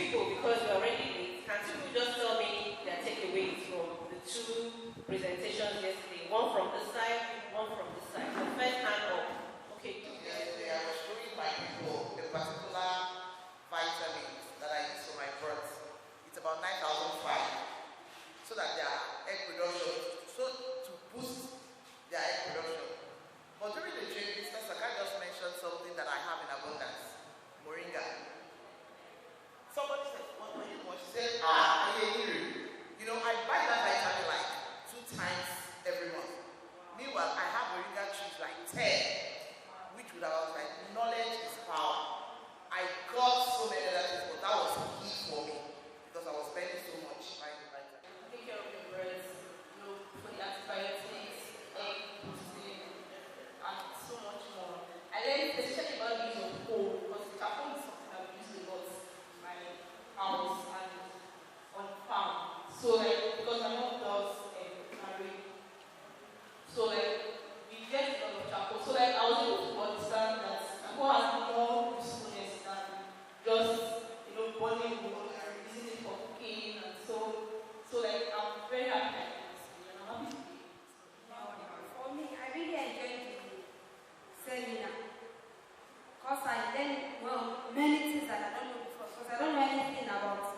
people, because we're already late, can two people just tell me their takeaways from the two presentations yesterday? One from this side, one from this side. The first hand up. Okay. Yesterday I was showing my people a particular vitamin that I use for my birds. It's about 9,005. So that their egg production, so to boost their egg production. But during the training, Mr. Sakai just mentioned something that I have in abundance. Moringa. Somebody said, what do you want? She said, AGRIBUIZ. You know, I buy that vitamin like 2 times every month. Meanwhile, I have moringa trees like 10, which would have like knowledge is power. I got so many other things, but that was key for me because I was spending so much buying the vitamin. Take care of your birds, you know, for the antibiotics, egg boosting, and so much more. I learned especially about the use of coal, because the charcoal is something that we use a lot in my house and on farm. So like, because my mom does marriage, so like we get a lot of charcoal. So like I was able to understand that charcoal has more usefulness than just, you know, burning wood and using it for cooking and so like I'm very happy and I'm happy to be here. For me, I really enjoyed the seminar because I learned many things that I don't know before, because I don't know anything about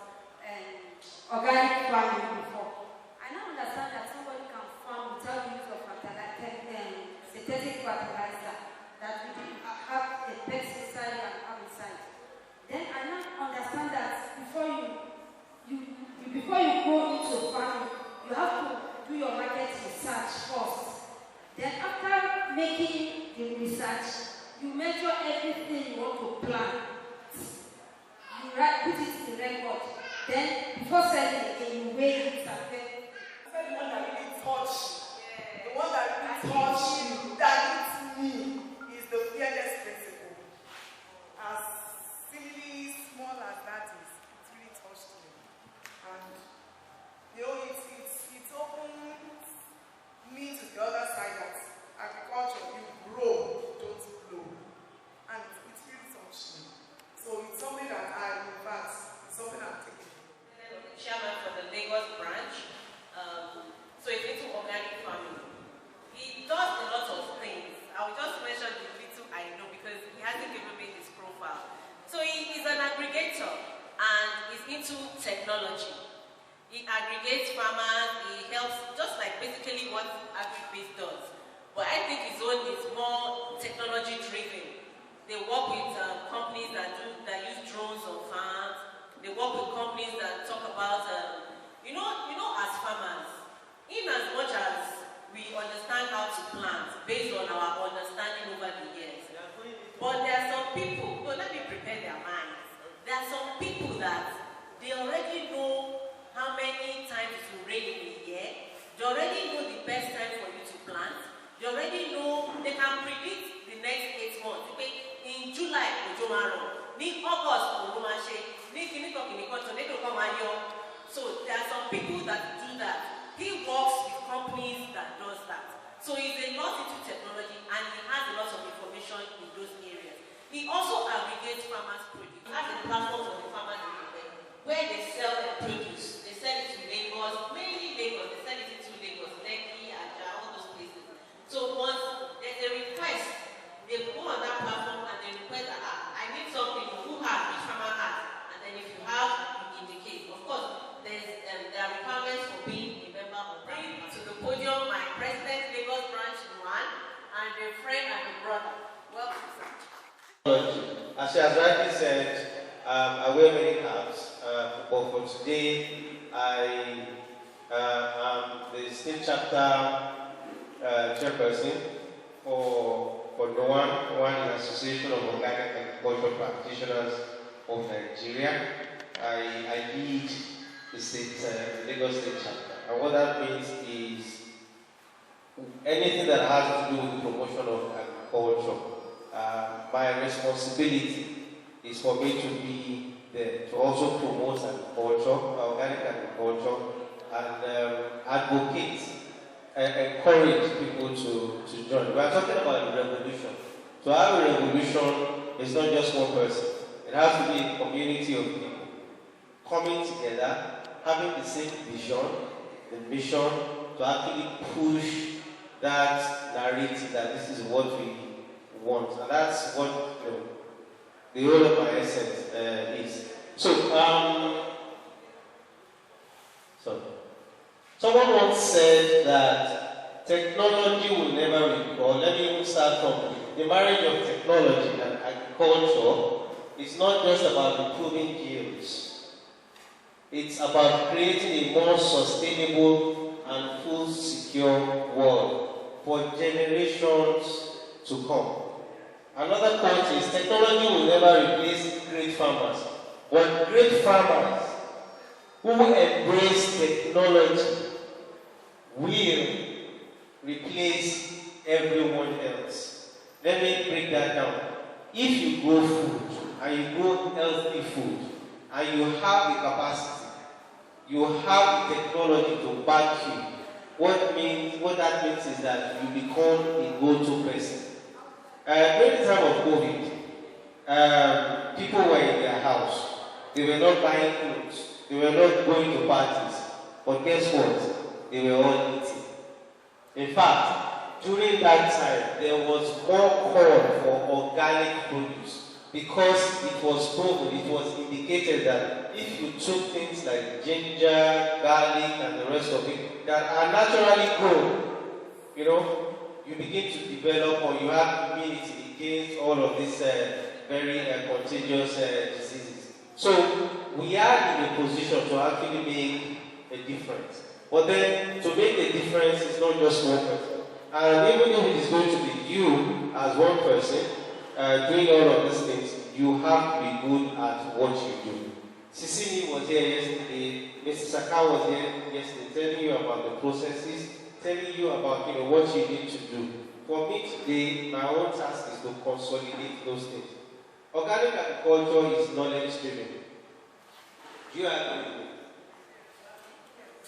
organic farming before. I now understand that somebody can farm without the use of synthetic fertilizer, that we do have a pesticide and herbicide. Then I now understand that before you go into farming, you have to do your market research first. Then after making the research, you measure everything you want to plant. You put it in record. Then before selling it, you weigh it and then The one that really touched, the one that really touched you, that hits me, is the fearless principle. As silly, small as that is, it really touched me. And you know, it opens me to the other side that agriculture, you grow, don't blow. And it really touched me. So it's something that it's something I'm taking. Chairman for the Lagos branch, so it's into organic farming. He does a lot of things. I will just mention the little I know because he hasn't given me his profile. So he is an aggregator and is into technology. He aggregates farmers, he helps, just like basically what AGRIBUIZ does. But I think his own is more technology driven. They work with companies that use drones on farms. They work with companies that talk about, you know, as farmers, in as much as we understand how to plant based on our understanding over the years. But there are some people, well, let me prepare their minds. There are some people that they already know how many times it will rain in a year. They already know the best time for you to plant. They already know, they can predict the next 8 months. In July, in August, so there are some people that do that. He works with companies that does that. So he's a lot into technology and he has a lot of information in those areas. He also aggregates farmers' produce. He has a platform for the farmers where they sell their produce. They sell it to Lagos, mainly Lagos. They sell it into Lagos, Lekki, Aja, all those places. So once there's a request, they go on that platform and they request that I need something. Who has? Which farmer has? And then if you have, you indicate. Of course, there are requirements for being a member of that. Bring to the podium my president, Lagos branch one, and a friend and a brother. Welcome, sir. As she has rightly said, I wear many hats, but for today, I am the state chapter chairperson for one Association of Organic Agriculture Practitioners of Nigeria. I lead the Lagos State chapter. And what that means is anything that has to do with the promotion of agriculture. My responsibility is for me to be there to also promote agriculture, organic agriculture, and advocate and encourage people to join. We are talking about a revolution. To have a revolution is not just one person. It has to be a community of people. coming together, having the same vision, the mission to actually push that narrative that this is what we want. And that's what the whole of my essence is. So, someone once said that technology will never recall. Let me even start from the marriage of technology and agriculture. It's not just about improving yields. It's about creating a more sustainable and full secure world for generations to come. Another point is technology will never replace great farmers, but great farmers who embrace technology will replace everyone else. Let me break that down. If you grow food and you grow healthy food and you have the capacity, you have the technology to back you, what that means is that you become a go-to person. During the time of COVID, people were in their house. They were not buying clothes. They were not going to parties. But guess what? They were all eating. In fact, during that time, there was more call for organic produce because it was proven, it was indicated that if you took things like ginger, garlic, and the rest of it that are naturally grown, you begin to develop or you have immunity against all of these very contagious diseases. So we are in a position to actually make a difference. But then to make a difference is not just one person. And even though it is going to be you as one person doing all of these things, you have to be good at what you do. Sisini was here yesterday, Mr. Saka was here yesterday telling you about the processes, telling you about what you need to do. For me today, my own task is to consolidate those things. Organic agriculture is knowledge driven. Do you agree with me?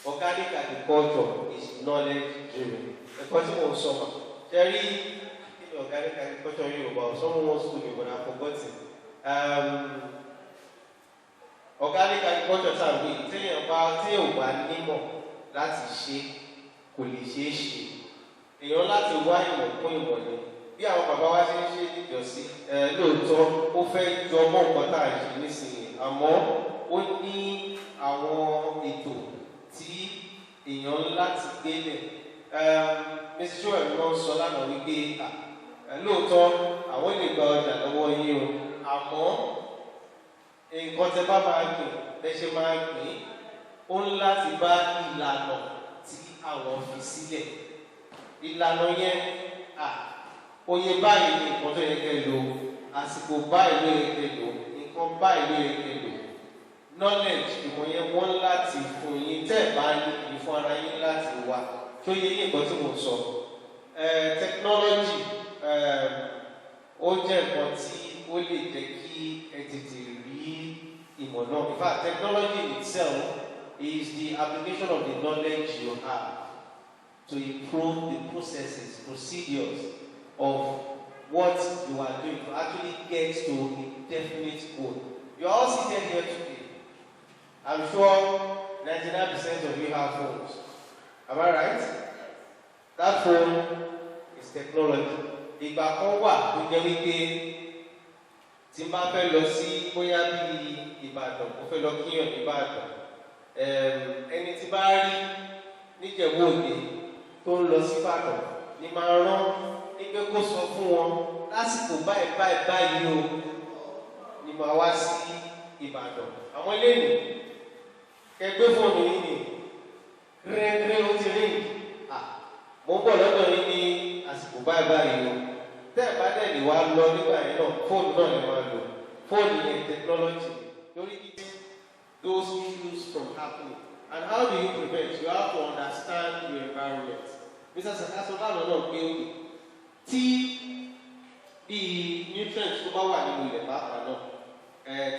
Organic agriculture is knowledge driven. The question was summer. Jerry, organic agriculture in Yoruba, someone wants to me, but I've forgotten. Organic agriculture time we tell about láti ṣe kò lè ṣeé ṣe. Èèyàn láti wá ìmọ̀ kún ìmọ̀ ni. Bí àwọn bàbá wa ṣe ń ṣe níjọ́sí, lóòótọ́ ó fẹ́ jọ mọ́ nǹkan tá à ń ṣe nísìnyí. Àmọ́ ó ní àwọn ètò tí èèyàn láti gbélé. Mr. Joel ló ń sọ lánàá wípé lóòótọ́ àwọn lè gba ọjà lọ́wọ́ yín o. Àmọ́ nǹkan tẹ́ bá máa gbìn bẹ́ ṣe máa gbìn ó ń láti bá ìlànà tí àwọn fi sílẹ̀. Ìlànà yẹn oye báyìí ni nǹkan tó yẹ kẹ́ lò, àsìkò báyìí ló yẹ kẹ́ lò, nǹkan báyìí ló yẹ kẹ́ lò. Knowledge ìmọ̀ yẹn wọ́n láti fún yín tẹ́ ẹ̀ bá ní ìfún ara yín láti wá tó yẹ ní nǹkan tí mo sọ. Technology ó jẹ́ nǹkan tí ó lè jẹ́ kí ẹ tètè rí ìmọ̀ náà. In fact, technology itself is the application of the knowledge you have to improve the processes, procedures of what you are doing to actually get to a definite goal. You are all seated here today. I'm sure 99% of you have phones. Am I right? That phone is technology. Ìgbà kan wà tó jẹ́ wípé tí n bá fẹ́ lọ sí bóyá bí Ìbàdàn, mo fẹ́ lọ kíyàn ní Ìbàdàn. Ẹni tí bá rí níjẹ̀bú-òde tó ń lọ sí Ìbàdàn ni máa rán ní pé kó sọ fún wọn lásìkò báyìí o ni máa wá sí Ìbàdàn. Àwọn eléyìí kẹgbẹ́ fóònù yìí ni rẹ́rẹ́ ó ti rìn. Mo ń bọ̀ lọ́dọ̀ yìí ní àsìkò báyìí o. Tẹ́ ẹ̀ bá dẹ̀ lè wá lọ nígbà yẹn náà, fóònù náà lè máa lò. Fóònù yẹn technology lórí kíkẹ́ those issues from happening. And how do you prevent? You have to understand your environment. Mr. Sakaso lánàá náà pé òkè tí bí nutrients tó bá wà nínú ilẹ̀ pàápàá náà,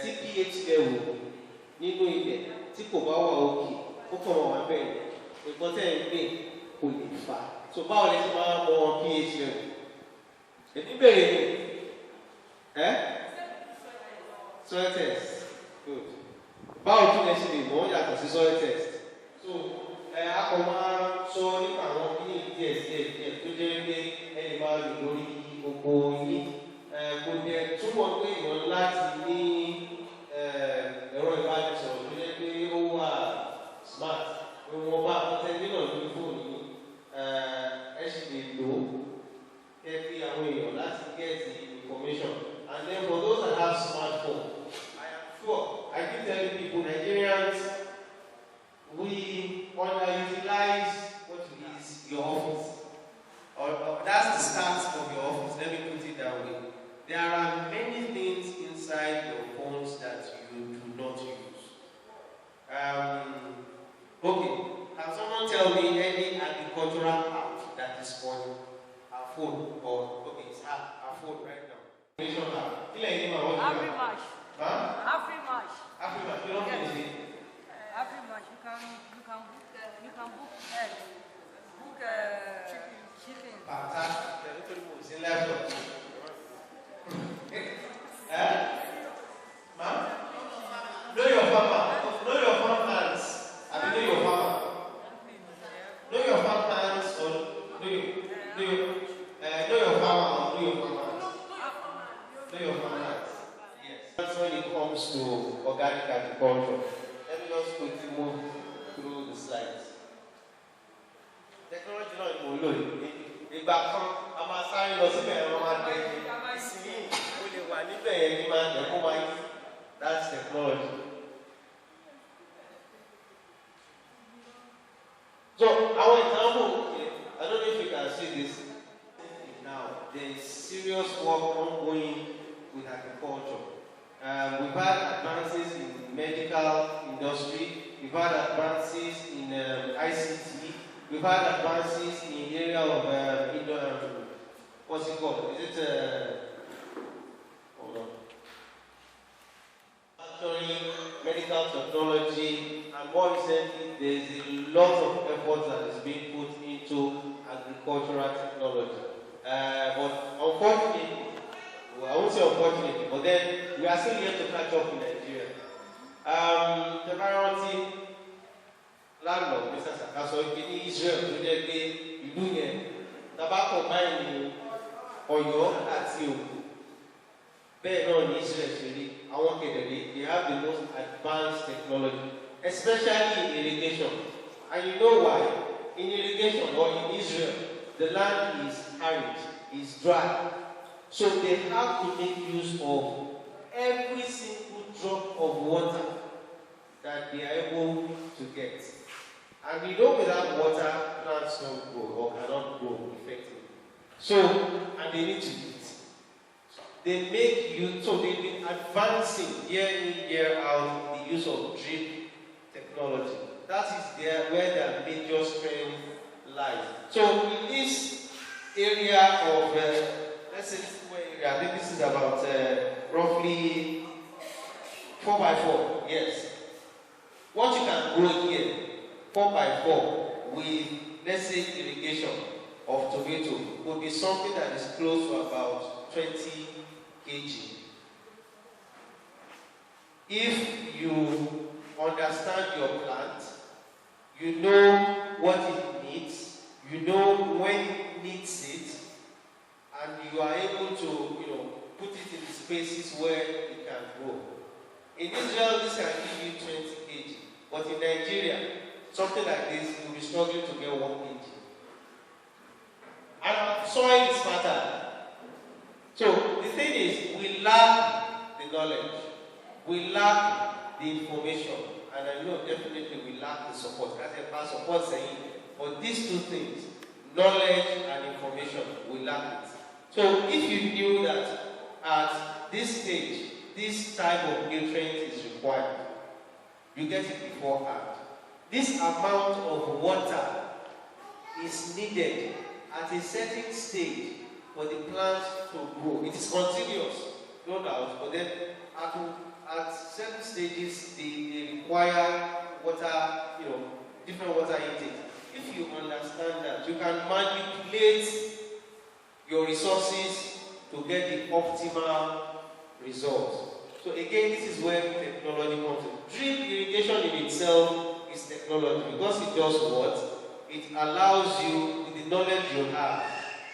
tí pH level nínú ilẹ̀ tí kò bá wà òkè ó kàn wọ́n bẹ́ẹ̀ nǹkan tẹ́ ẹ̀ ń gbé kò lè fà. So báwo lè ṣe máa mọ pH level? Èmi bẹ̀rẹ̀ ni soil test good. báwo tún lè ṣe lè mọ̀ yàtọ̀ sí soil test. So a kò máa sọ nípa àwọn kíní díẹ̀ tó jẹ́ pé ẹni máa lò lórí oko yín. Kò dẹ̀ túmọ̀ pé èèyàn láti ní ẹ̀rọ ìbánisọ̀rọ̀ tó jẹ́ pé ó wà smart. Wọ́n bá àkọsẹ́ nínú lórí fóònù yín ẹ sì lè lò ó kẹ́ fi àwọn èèyàn láti get information. And then for those that have smartphone, I am sure I keep telling people, Nigerians, we underutilize what is your office. Or that's the start of your office. Let me put it that way. There are many things inside your phones that you do not use. Okay, can someone tell me any agricultural app that is on our phone? Or okay, it's our phone right now. AGRIBUIZ. Huh? AGRIBUIZ. AGRIBUIZ. You don't finish it. AGRIBUIZ. You can book chicken. Fantastic. Ma'am? Know your farmer. Know your farm hands. I mean, know your farmer. Know your farm hands or know your farmer or know your farm hands. Know your farm hands. Yes. That's when it comes to organic agriculture. Let me just quickly move through the slides. Technology náà ni mo lò yìí. Ìgbà kan a máa sáré lọ síbẹ̀ ẹ̀rọ máa dẹ̀ ìsinyìí o lè wà níbẹ̀ yẹn ní máa dẹ̀ kó máa yí. That's technology. So our example, I don't know if you can see this now. There is serious work ongoing with agriculture. We've had advances in medical industry. We've had advances in ICT. We've had advances in the area of what's it called? Is it hold on? Factory, medical technology, and more recently, there's a lot of effort that is being put into agricultural technology. But unfortunately, well, I won't say unfortunately, but then we are still yet to catch up in Nigeria. The variety landlord, Mr. Sakaso, in Israel, to the Union, tobacco mining, Oyo, àti Ogun. Bẹ́ẹ̀ náà ní Israel ṣe rí, àwọn kedere, they have the most advanced technology, especially in irrigation. And you know why? In irrigation or in Israel, the land is arid, is dry. So they have to make use of every single drop of water that they are able to get. And you know without water, plants don't grow or cannot grow effectively. So, and they need to eat. They make use, so they've been advancing year in, year out the use of drip technology. That is where their major strength lies. So in this area of, let's say this area, I think this is about roughly 4x4, yes. What you can grow here, 4x4 with, let's say, irrigation of tomato would be something that is close to about 20 kg. If you understand your plant, you know what it needs, you know when it needs it, and you are able to, put it in the spaces where it can grow. In Israel, this can give you 20 kg, but in Nigeria, something like this, you'll be struggling to get 1 kg. And soil is fertile. So the thing is, we lack the knowledge, we lack the information, and I know definitely we lack the support. As a support saying, but these two things, knowledge and information, we lack it. So if you knew that at this stage, this type of nutrient is required, you get it beforehand. This amount of water is needed at a certain stage for the plant to grow. It is continuous, no doubt, but then at certain stages they require water, different water intake. If you understand that, you can manipulate your resources to get the optimal results. So again, this is where technology comes in. Drip itself is technology because it does what? It allows you, with the knowledge you have,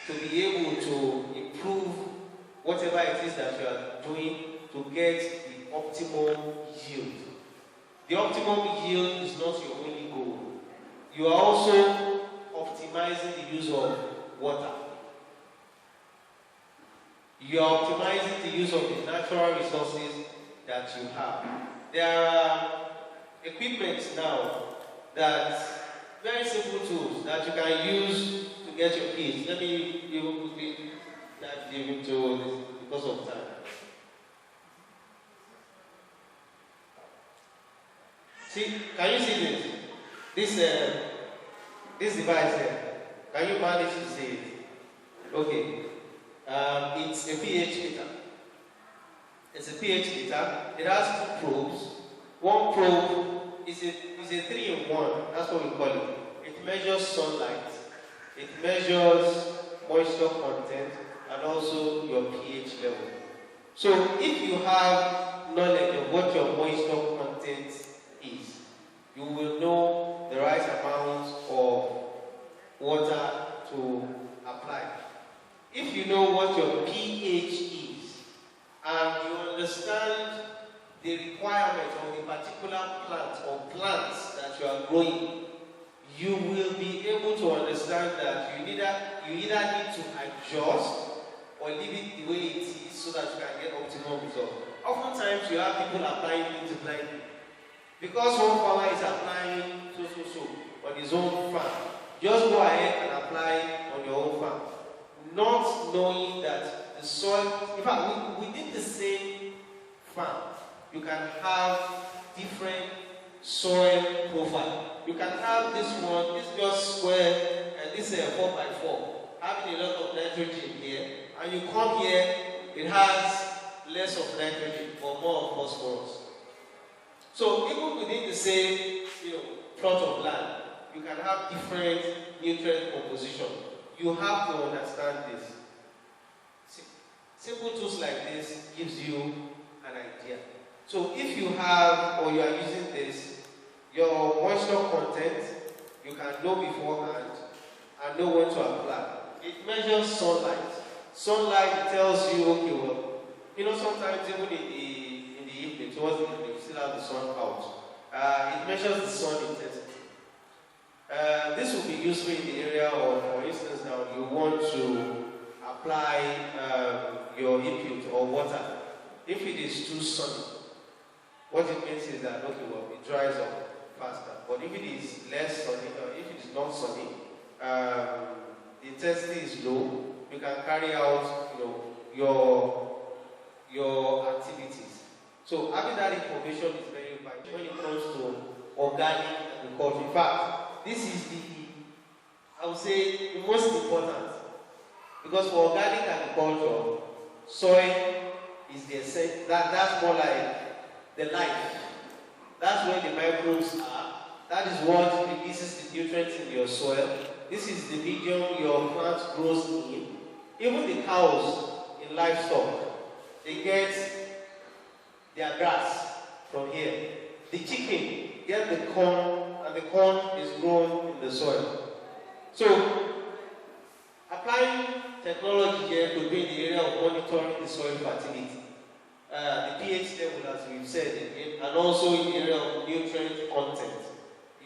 to be able to improve whatever it is that you are doing to get the optimum yield. The optimum yield is not your only goal. You are also optimizing the use of water. You are optimizing the use of the natural resources that you have. There are equipment now that very simple tools that you can use to get your kids. Let me even quickly dive into this because of time. See, can you see this? This device here. Can you manage to see it? Okay. It's a pH meter. It's a pH meter. It has 2 probes. One probe is a 3-in-1. That's what we call it. It measures sunlight. It measures moisture content and also your pH level. So if you have knowledge of what your moisture content is, you will know the right amount of water to apply. If you know what your pH is and you understand the requirement of a particular plant or plants that you are growing, you will be able to understand that you either need to adjust or leave it the way it is so that you can get optimal results. Oftentimes you have people applying things blindly. Because one farmer is applying so on his own farm, just go ahead and apply on your own farm. Not knowing that the soil, in fact, within the same farm, you can have different soil profile. You can have this one, this just square, and this 4x4, having a lot of nitrogen here, and you come here, it has less of nitrogen or more of phosphorus. So even within the same plot of land, you can have different nutrient composition. You have to understand this. Simple tools like this gives you an idea. So if you have or you are using this, your moisture content, you can know beforehand and know when to apply. It measures sunlight. Sunlight tells you, okay, well, sometimes even in the evening, towards the evening, you still have the sun out. It measures the sun intensity. This will be useful in the area of, for instance, now you want to apply your input or water. If it is too sunny, what it means is that, okay, well, it dries up faster. But if it is less sunny, or if it is not sunny, the intensity is low, you can carry out, your activities. So having that information is very important when it comes to organic agriculture. In fact, this is I would say, the most important. Because for organic agriculture, soil is the essence. That's more like the life. That's where the microbes are. That is what releases the nutrients in your soil. This is the medium your plant grows in. Even the cows in livestock, they get their grass from here. The chicken get the corn, and the corn is grown in the soil. So, applying technology here could be in the area of monitoring the soil fertility, the pH level, as we've said, and also in the area of nutrient content.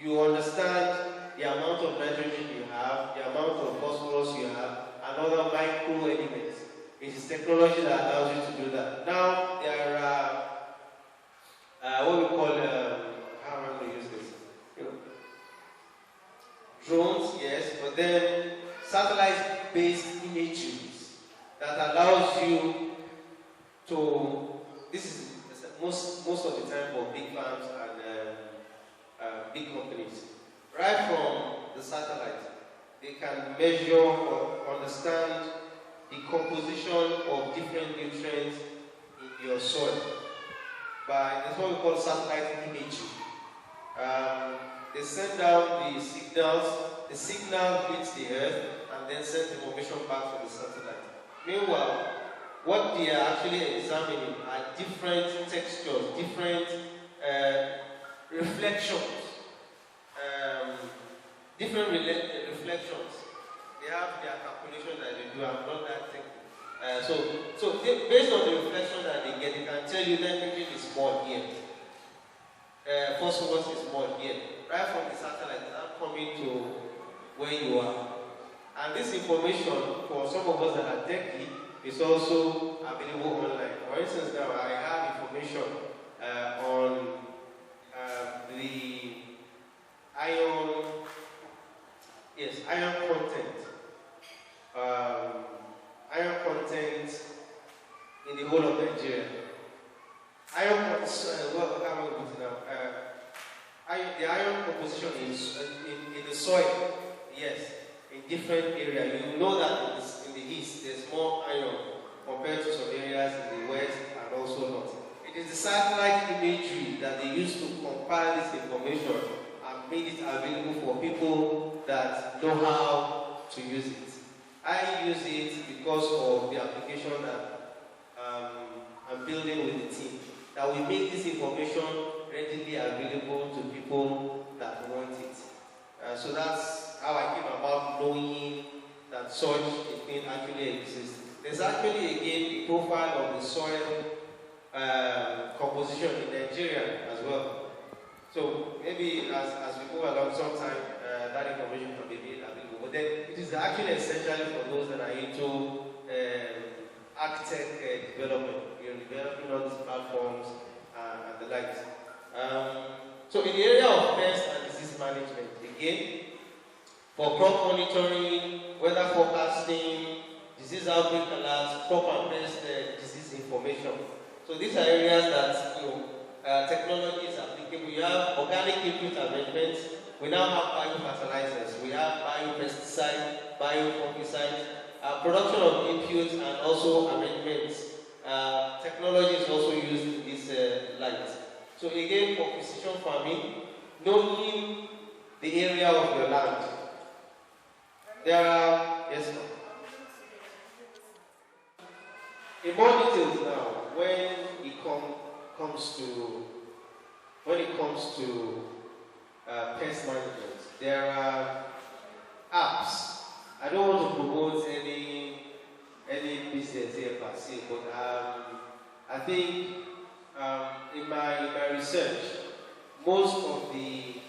You understand the amount of nitrogen you have, the amount of phosphorus you have, and other micro elements. It is technology that allows you to do that. Now, there are what we call, how am I going to use this? Drones, yes, but then satellite-based imageries that allows you to, this is most of the time for big farms and big companies. Right from the satellite, they can measure or understand the composition of different nutrients in your soil. That's what we call satellite imaging. They send out the signals, the signal hits the earth, and then sends information back to the satellite. Meanwhile, what they are actually examining are different textures, different reflections reflections, different reflections. They have their calculation that they do. I'm not that thing. Based on the reflection that they get, they can tell you that everything is small here. Phosphorus is small here. Right from the satellite, it's not coming to where you are. And this information, for some of us that are techy, is also available online. For instance, now I have information on the iron content. Iron content in the whole of Nigeria. The iron composition is in the soil, yes, in different areas. You know that in the east there's more iron compared to some areas in the west and also north. It is the satellite imagery that they use to compile this information and made it available for people that know how to use it. I use it because of the application that I'm building with the team. That we make this information readily available to people that want it. So that's how I came about knowing that such a thing actually exists. There's actually again a profile of the soil composition in Nigeria as well. So maybe as we go along sometime, that information can be made available. But then it is actually essential for those that are into architect development, developing all these platforms and the likes. So in the area of pest and disease management, again, for crop monitoring, weather forecasting, disease outbreak alerts, crop and pest disease information. So these are areas that technology is applicable. We have organic input arrangements. We now have biofertilizers. We have biopesticides, biofungicides, production of inputs and also arrangements. Technology is also used in this light. So again, for precision farming, knowing the area of your land. There are, yes ma'am. In more details now, when it comes to pest management, there are apps. I don't want to promote any business here per se, but I think in my research, most of the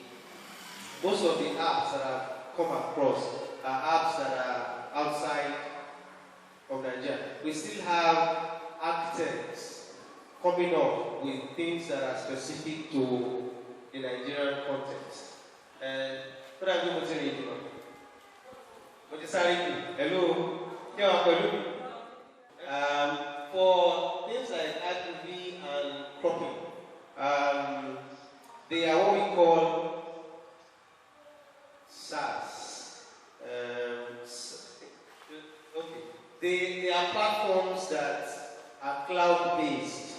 apps that I've come across are apps that are outside of Nigeria. We still have architects coming up with things that are specific to the Nigerian context. What are you doing? Hello? For things like AGRIBUIZ and cropping, they are what we call SaaS. They are platforms that are cloud-based.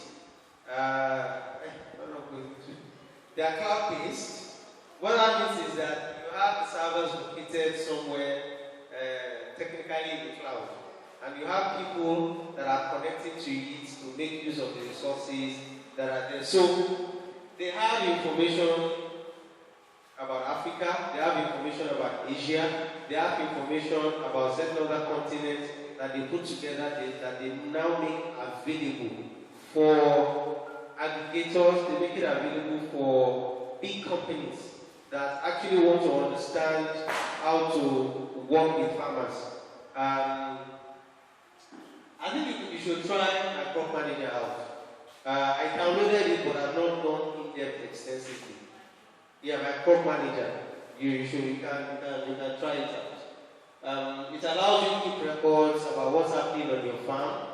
They are cloud-based. What that means is that you have the servers located somewhere technically in the cloud. And you have people that are connected to it to make use of the resources that are there. So they have information about Africa, they have information about Asia, they have information about certain other continents that they put together that they now make available for aggregators. They make it available for big companies that actually want to understand how to work with farmers. I think you should try my crop manager out. I downloaded it, but I've not gone in depth extensively. Yeah, my crop manager. You can try it out. It allows you to keep records about what's happening on your farm.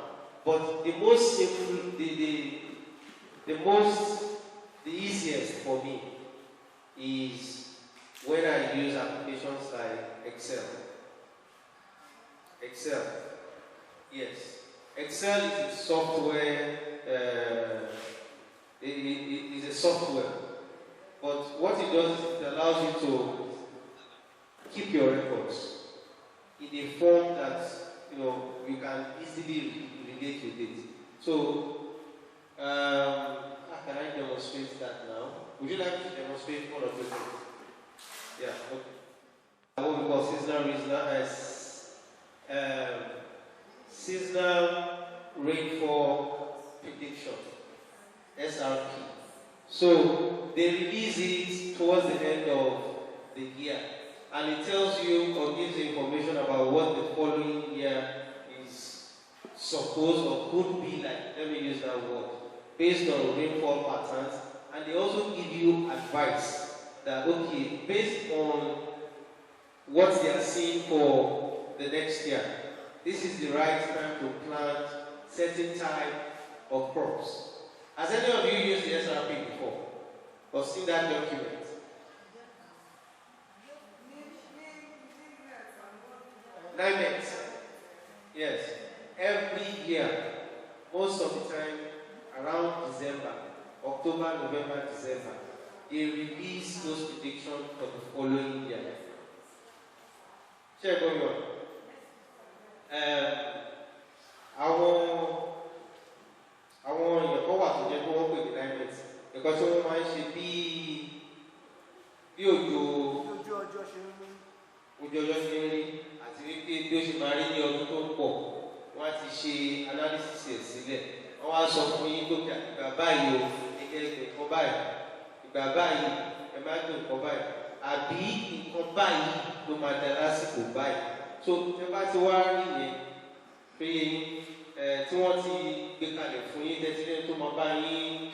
But the most simple, the easiest for me is when I use applications like Excel. Excel. Yes. Excel is a software. It is a software. But what it does is it allows you to keep your records in a form that you can easily relate with it. So, how can I demonstrate that now? Would you like to demonstrate one or two things? Yeah, okay. What we call seasonal rainfall prediction, SRP. So they release it towards the end of the year, and it tells you or gives you information about what the following year is supposed or could be like. Let me use that word, based on rainfall patterns, and they also give you advice that, okay, based on what they are seeing for the next year, this is the right time to plant certain type of crops. Has any of you used the SRP before or seen that document? NIMET. Yes. Every year, most of the time, around December, October, November, December, they release those predictions for the following year. Check going on. Àwọn èèyàn kan wà tó jẹ́ pé wọ́n pè ní NIMET ẹ̀kọ́ tí wọ́n máa ń ṣe bí òjò ọjọ́ ṣe ń rí àti wípé bí ó ṣe máa rí ní ọdún tó ń pọ̀ wọ́n á ti ṣe analysis ẹ̀ sílẹ̀ wọ́n á sọ fún yín tó kí ìgbà báyìí o ẹgbẹ́ nǹkan báyìí ìgbà báyìí ẹ má gbé nǹkan báyìí àbí nǹkan báyìí ló máa da lásìkò báyìí so ẹ bá ti wá rí yẹn pé tí wọ́n ti gbé kalẹ̀ fún yín tẹ́tílẹ̀ tó máa bá yín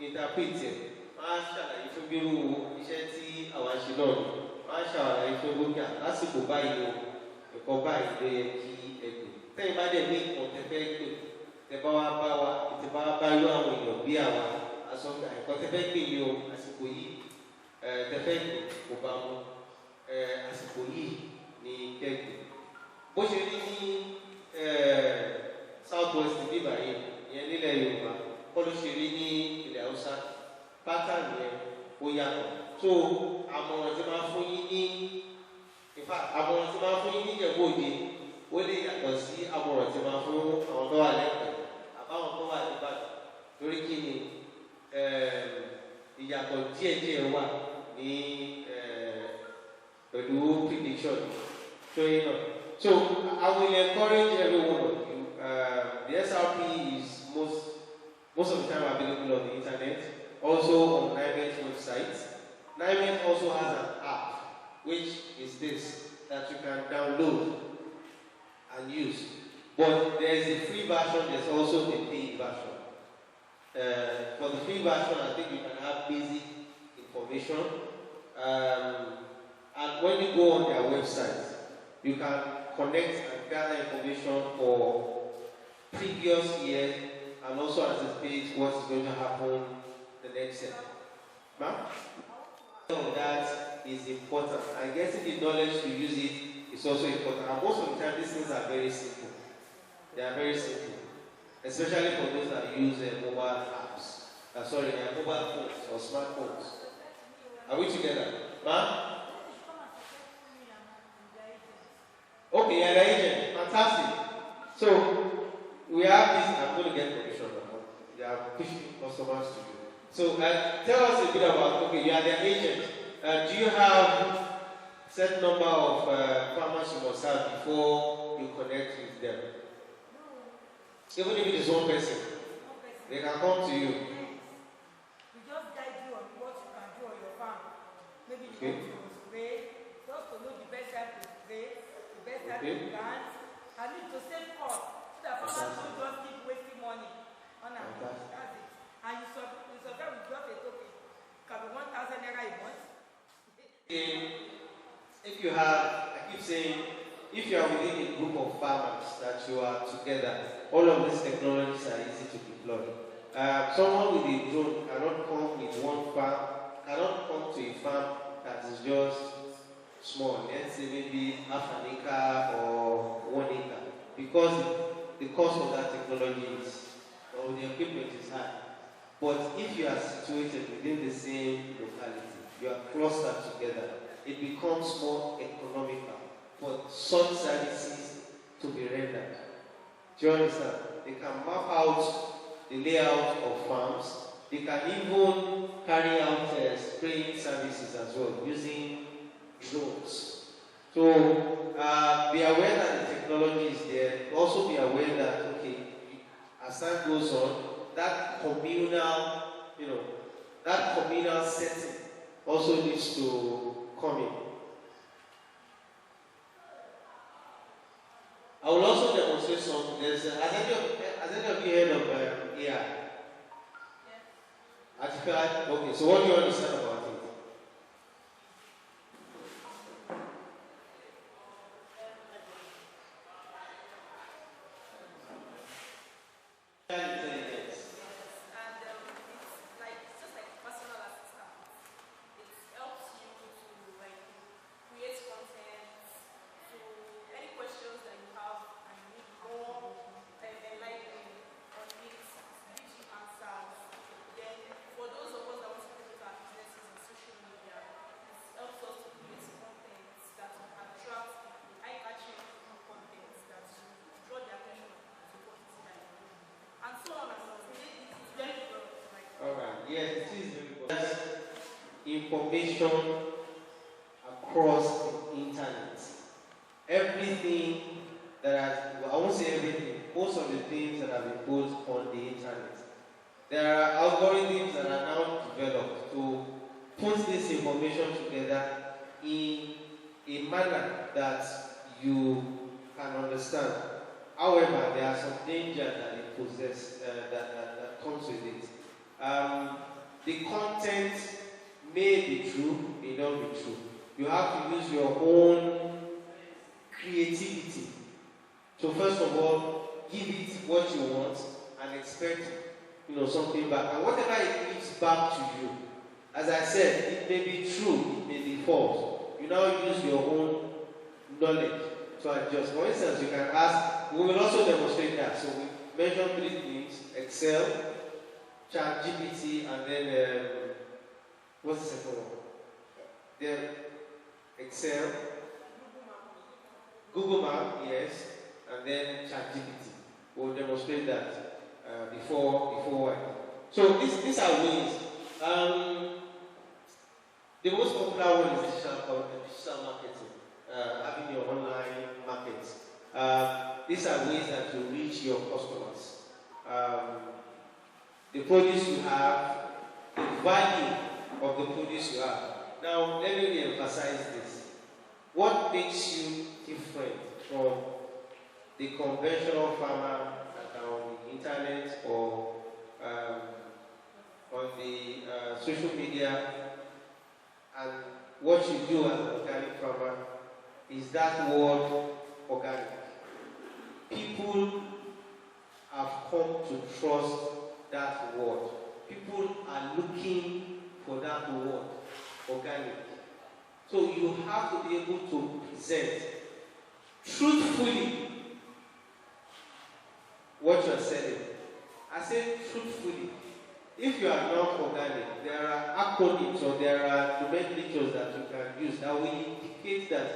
interpret ẹ̀ máa ṣàlàyé fún bírú iṣẹ́ tí àwa ṣe náà ni máa ṣàlàyé fún gbogbo lásìkò báyìí o ẹ̀kọ́ báyìí ló yẹ kí ẹ gbé tẹ́yìn bá dẹ̀ ní nǹkan tẹ́fẹ́ gbé tẹ́ bá wá bá wa tẹ́ bá bá yọ àwọn èèyàn bí àwa asọ́gbà ẹ̀kọ́ tẹ́fẹ́ gbé yìí o àsìkò yìí tẹ́fẹ́ gbé kò bá mu àsìkò yìí ní kẹ́gbẹ́ bó ṣe rí ní southwest bíbá yìí ìyẹn nílẹ̀ Yorùbá kọ́ ló ṣe rí ní ilẹ̀ Haúsá pátánì yẹn ó yàtọ̀ so àmọ̀ràn tí máa fún yín ní àmọ̀ràn tí máa fún yín ní Ìjẹ̀bú-Òde ó lè yàtọ̀ sí àmọ̀ràn tí máa fún àwọn tó wà lẹ́gbẹ̀ẹ́ àbáwọn tó wà níbàdàn lórí kí ni ìyàtọ̀ díẹ̀díẹ̀ wà ní pẹ̀lú prediction tó yín náà. So I will encourage every one of you. The SRP is most of the time available on the internet, also on NIMET website. NIMET also has an app, which is this, that you can download and use. But there is a free version, there's also a paid version. For the free version, I think you can have basic information. And when you go on their website, you can connect and gather information for previous years and also anticipate what's going to happen the next year. Ma'am? So that is important. And getting the knowledge to use it is also important. And most of the time, these things are very simple. They are very simple. Especially for those that use mobile apps. Mobile phones or smartphones. Are we together? Ma'am? Okay, you're the agent. Fantastic. So, we have this. I'm going to get permission now. They are pushing customers to you. So, tell us a bit about, okay, you are the agent. Do you have set number of farmers you must have before you connect with them? Even if it is one person, they can come to you. We just guide you on what you can do on your farm. Maybe you want to spray, just to know the best time to spray. Better to plant, I need to save cost so that farmers don't just keep wasting money on our that's it. And you survive with just a token. Can be 1,000 naira a month. If you have, I keep saying, if you are within a group of farmers that you are together, all of these technologies are easy to deploy. Someone with a drone cannot come with one farm, cannot come to a farm that is just small, let's say maybe half an acre or 1 acre, because the cost of that technology is, or the equipment is high. But if you are situated within the same locality, you are clustered together, it becomes more economical for such services to be rendered. Do you understand? They can map out the layout of farms, they They can even carry out spraying services as well using drones. So be aware that the technology is there. Also be aware that, okay, as time goes on, that communal, that communal setting also needs to come in. I will also demonstrate something. Has any of you heard of AI? Yes. Okay, so what do you understand about it? Intelligence. And it's just like personal assistant. It helps you to create content, to any questions that you have and you need more enlightening on it, gives you answers. Then for those of us that want to promote our businesses on social media, it helps us to create content that will attract eye-catching content that will draw the attention of people to what it is that you're doing. And so on and so on. It's very broad. Alright, yes, it is very good. That's information across the internet. Everything that has, I won't say everything, most of the things that have been put on the internet. There are algorithms that are now developed to put this information together in a manner that you can understand. However, there are some dangers that it possesses, that comes with it. The content may be true, may not be true. You have to use your own creativity. So first of all, give it what you want and expect, something back. And whatever it gives back to you, as I said, it may be true, it may be false. You now use your own knowledge to adjust. For instance, you can ask, we will also demonstrate that. So we mentioned 3 things: Excel, ChatGPT, and then what's the second one? Then Excel, Google Map, yes, and then ChatGPT. We'll demonstrate that before I. So these are ways. The most popular one is digital marketing, having your online market. These are ways that you reach your customers. The produce you have, the value of the produce you have. Now, let me emphasize this. What makes you different from the conventional farmer that are on the internet or on the social media, and what you do as an organic farmer is that word organic. People have come to trust that word. People are looking for that word, organic. So you have to be able to present truthfully what you are selling. I say truthfully. If you are not organic, there are acronyms or there are nomenclatures that you can use that will indicate that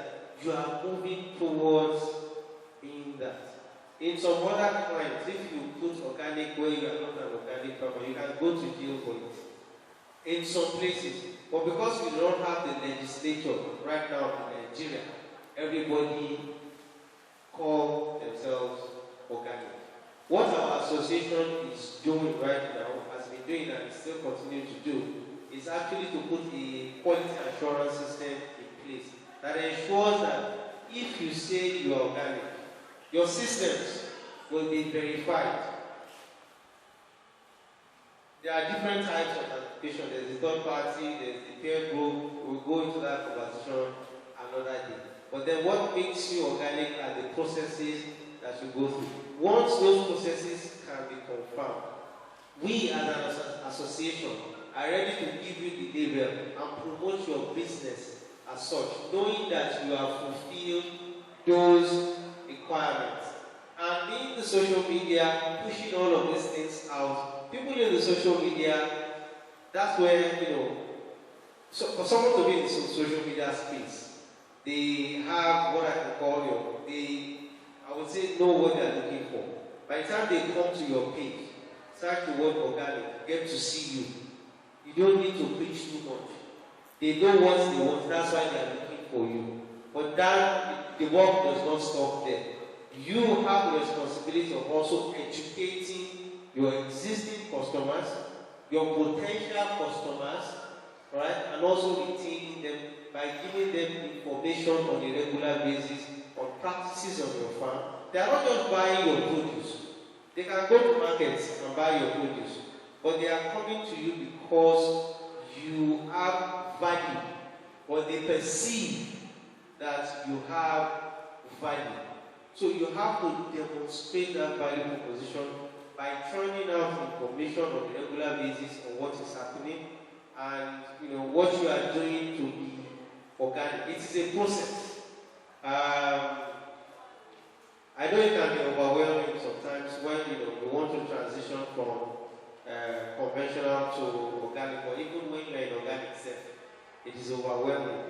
you are moving towards being that. In some other clients, if you put organic where you are not an organic farmer, you can go to jail for it. In some places, but because we don't have the legislature right now in Nigeria, everybody call themselves organic. What our association is doing right now, has been doing and is still continuing to do, is actually to put a quality assurance system in place that ensures that if you say you are organic, your systems will be verified. There are different types of certification. There's the third party, there's the peer group. We'll go into that conversation another day. But then what makes you organic are the processes that you go through. Once those processes can be confirmed, we as an association are ready to give you the label and promote your business as such, knowing that you have fulfilled those requirements. And being the social media, pushing all of these things out, people in the social media, that's where, so for someone to be in the social media space, they have what I can call, I would say, know what they are looking for. By the time they come to your page, start to work organic, get to see you, You don't need to preach too much. They know what they want, that's why they are looking for you. But that, the work does not stop there. You have the responsibility of also educating your existing customers, your potential customers, right? And also retaining them by giving them information on a regular basis on practices on your farm. They are not just buying your produce. They can go to markets and buy your produce, but they are coming to you because you have value, or they perceive that you have value. So you have to demonstrate that value proposition by turning out information on a regular basis on what is happening and what you are doing to be organic. It is a process. I know it can be overwhelming sometimes when you want to transition from conventional to organic, or even when you are in organic self, it is overwhelming.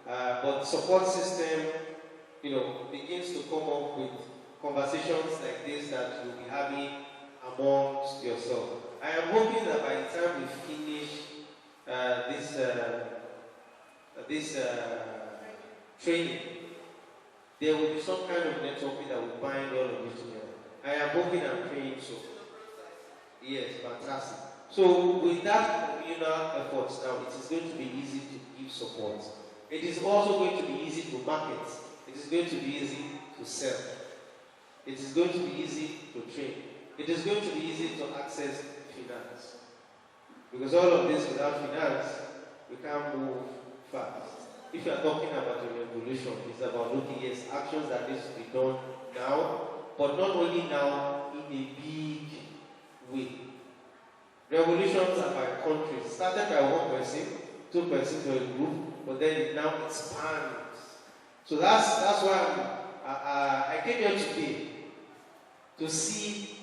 But the support system, begins to come up with conversations like this that you'll be having amongst yourself. I am hoping that by the time we finish this training, there will be some kind of networking that will bind all of you together. I am hoping and praying so. Yes, fantastic. So with that communal efforts now, it is going to be easy to give support. It is also going to be easy to market. It is going to be easy to sell. It is going to be easy to train. It is going to be easy to access finance. Because all of this without finance, we can't move fast. If you are talking about a revolution, it's about looking at actions that needs to be done now, but not only now, in a big way. Revolutions are by countries. Started by one person, 2 persons or a group, but then it now expands. So that's why I came here today to see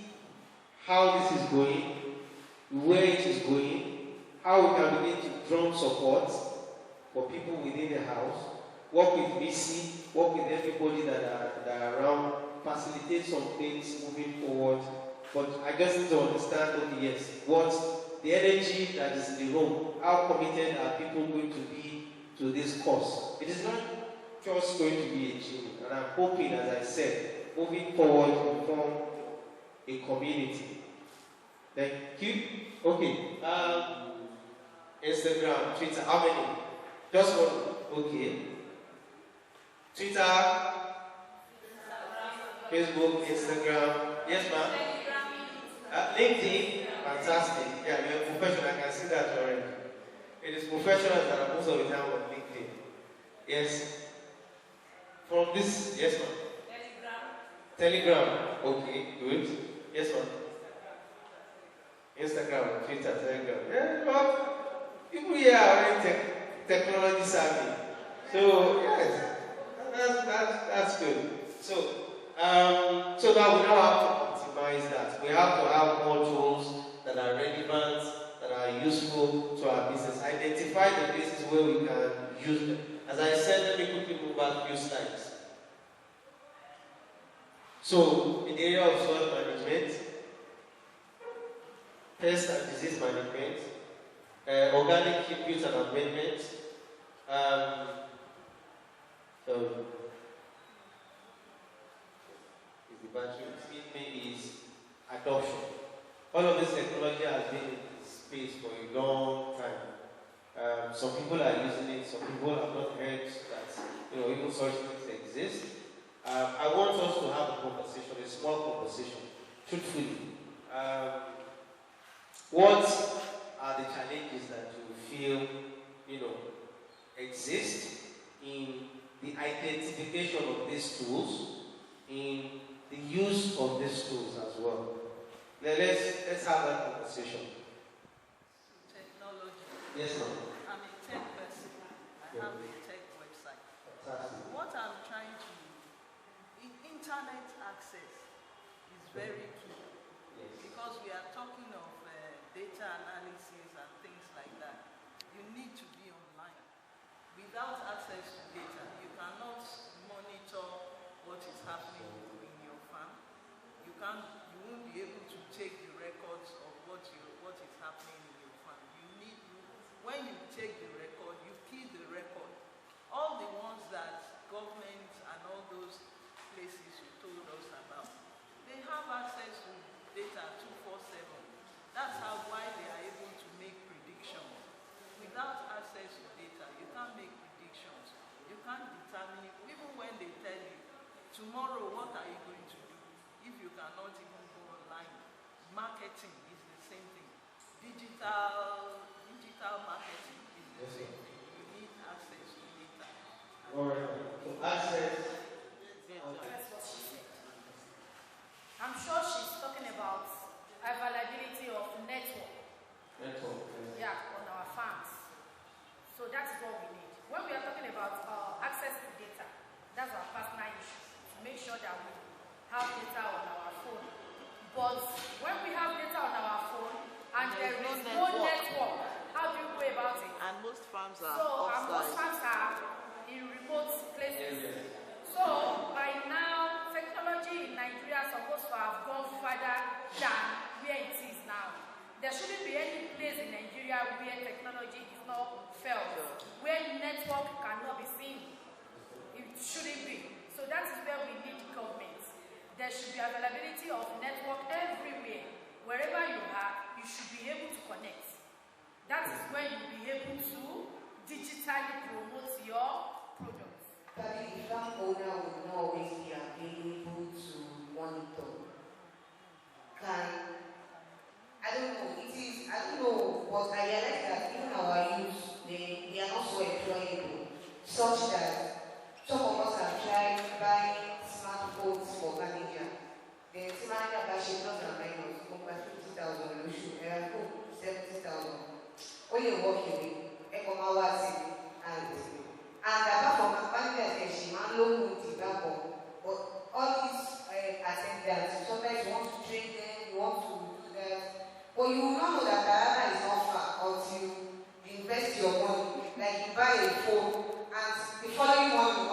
how this is going, where it is going, how we can begin to drum support for people within the house, work with VC, work with everybody that are around, facilitate some things moving forward. But I just need to understand, okay, yes, what the energy that is in the room, how committed are people going to be to this cause? It is not just going to be a gym, and I'm hoping, as I said, moving forward to form a community. Thank you. Okay. Instagram, Twitter, how many? Just one. Okay. Twitter, Facebook, Instagram. Yes, ma'am. LinkedIn, fantastic. Yeah, you're a professional. I can see that already. It is professionals that are most of the time on LinkedIn. Yes. From this, yes, ma'am. Telegram. Okay, good. Yes, ma'am. Instagram, Twitter, Telegram. Yeah, but people here are already technology savvy. So yes, that's good. So now we now have to optimize that. We have to have more tools that are relevant, that are useful to our business. Identify the places where we can use them. As I said, let me quickly move back a few slides. So in the area of soil management, pest and disease management, organic inputs and amendments, is adoption. All of this technology has been in space for a long time. Some people are using it, some people have not heard that even such things exist. I want us to have a conversation, a small conversation, truthfully. What are the challenges that you feel, exist in the identification of these tools, in the use of these tools as well? Let's have that conversation. Technology. Yes, ma'am. I'm a tech person. I have a tech website. Fantastic. What I'm trying to internet access is very key. Yes. Because we are talking of data analysis and things like that. You need to be online. Without access to data, you cannot monitor what is happening in your farm. You won't be able to take the records of what is happening in your farm. You when you take the record, you key the record. All the ones that government and all those places you told us about, they have access to data 247. That's why they are able to make predictions. Without access to data, you can't make predictions. You can't determine, even when they tell you, tomorrow what are you going to do, if you cannot even go online. Marketing is the same thing. Digital marketing is the same thing. You need access to data. To access. That's what she said. I'm sure she's talking about availability of network. Yeah, on our farms. So that is what we need. When we are talking about access to data, that's our personal issue. To make sure that we have data on our phone. But when we have data on our phone and there is no network, how do you go about it? And most farms are most farms are in remote places. So by now, technology in Nigeria is supposed to have gone further than where it is now. There shouldn't be any place in Nigeria where technology is not felt, where network cannot be seen. It shouldn't be. So that is where we need government. There should be availability of network everywhere. Wherever you are, you should be able to connect. That is when you'll be able to digitally promote your products. But the farm owner will not always be available to monitor. I don't know, but I realize that even our youth, they are not so employable, such that some of us have tried buying smartphones for manager. The manager buys $50,000 minus, 50,000, 70,000. Only working with and apart from manager, she man low but all these attendants, sometimes you want to train them, you want to do that. But you will not know that Ghana is not far until you invest your money. Like you buy a phone and the following morning, to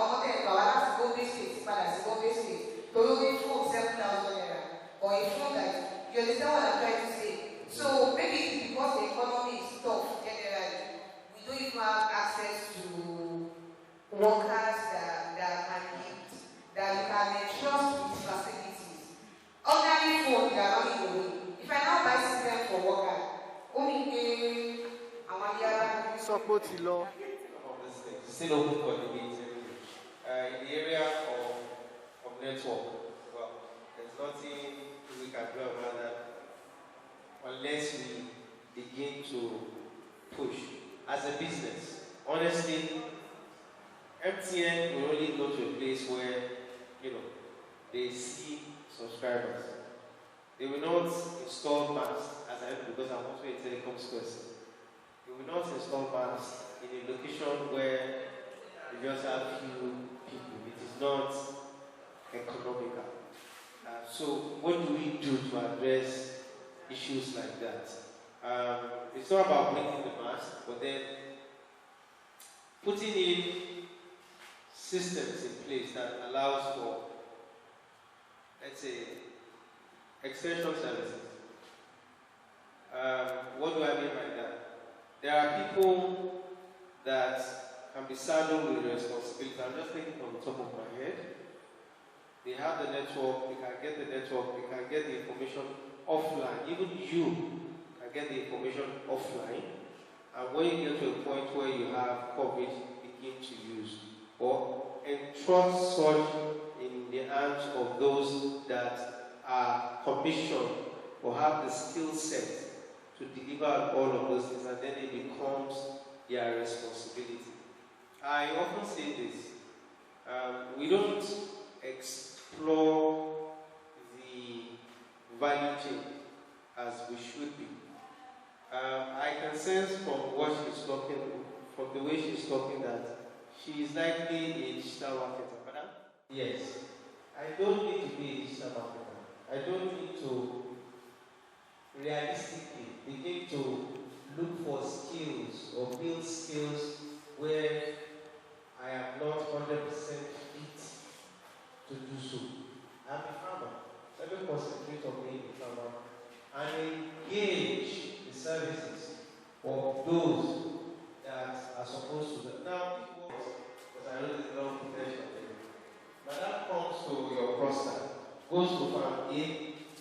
go visit, probably phone 7,000 naira. Or a phone that you understand what I'm trying to say. So maybe it's because the economy is tough generally. We don't even have access to workers that you can entrust with facilities. Ordinary phone, they are running away. If I now buy system for worker, only support the law. Still open for debate. In the area of network, well, there's nothing we can do about that unless we begin to push as a business. Honestly, MTN will only go to a place where, they see subscribers. They will not install masts, as I know, because I'm also a telecoms person. They will not install masts in a location where you just have few people. It is not economical. So what do we do to address issues like that? It's not about bringing the mast, but then putting in systems in place that allows for, let's say, extension services. What do I mean by that? There are people that can be saddled with responsibility. I'm just thinking on the top of my head. They have the network, they can get the network, they can get the information offline. Even you can get the information offline. And when you get to a point where you have coverage, begin to use or entrust such in the hands of those that are commissioned or have the skill set to deliver all of those things, and then it becomes their responsibility. I often say this, we don't explore the value chain as we should be. I can sense from what she's talking, from the way she's talking, that she is likely a digital marketer. Madam? Yes. I don't need to be a digital marketer. I don't need to realistically begin to look for skills or build skills where I am not 100% fit to do so. I'm a farmer. Let me concentrate on being a farmer and engage the services of those that. Now, because I know there's a lot of potential there. Madam comes to your cluster, goes to farm A,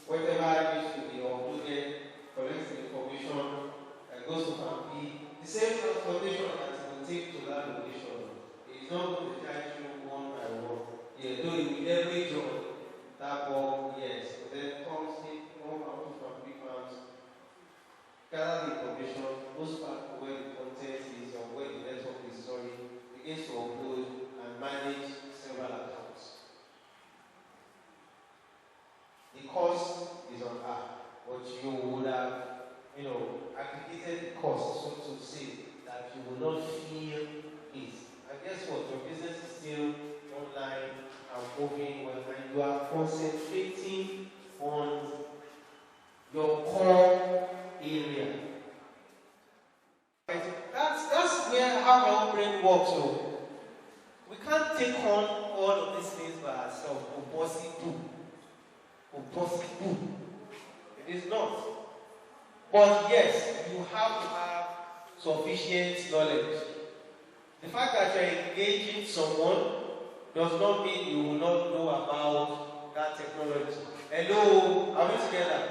whatever needs to be uploaded, collects the information, and goes to farm B. The same transportation that it will take to that location. It is not going to charge you one by one. Yeah, though it will leverage on that bulk, yes. But then comes in more farms from big farms, gather the information, goes back to where the content is or where the network is storing, begins to upload and manage several accounts. The cost is on her, but you would have, aggregated the cost, so to say, that you will not feel it. And guess what? Your business is still online and moving well, and you are concentrating on your core area. That's where how my own brain works. So we can't take on all of these things by ourselves. Impossible. It is not. But yes, you have to have sufficient knowledge. The fact that you are engaging someone does not mean you will not know about that technology. Hello, are we together?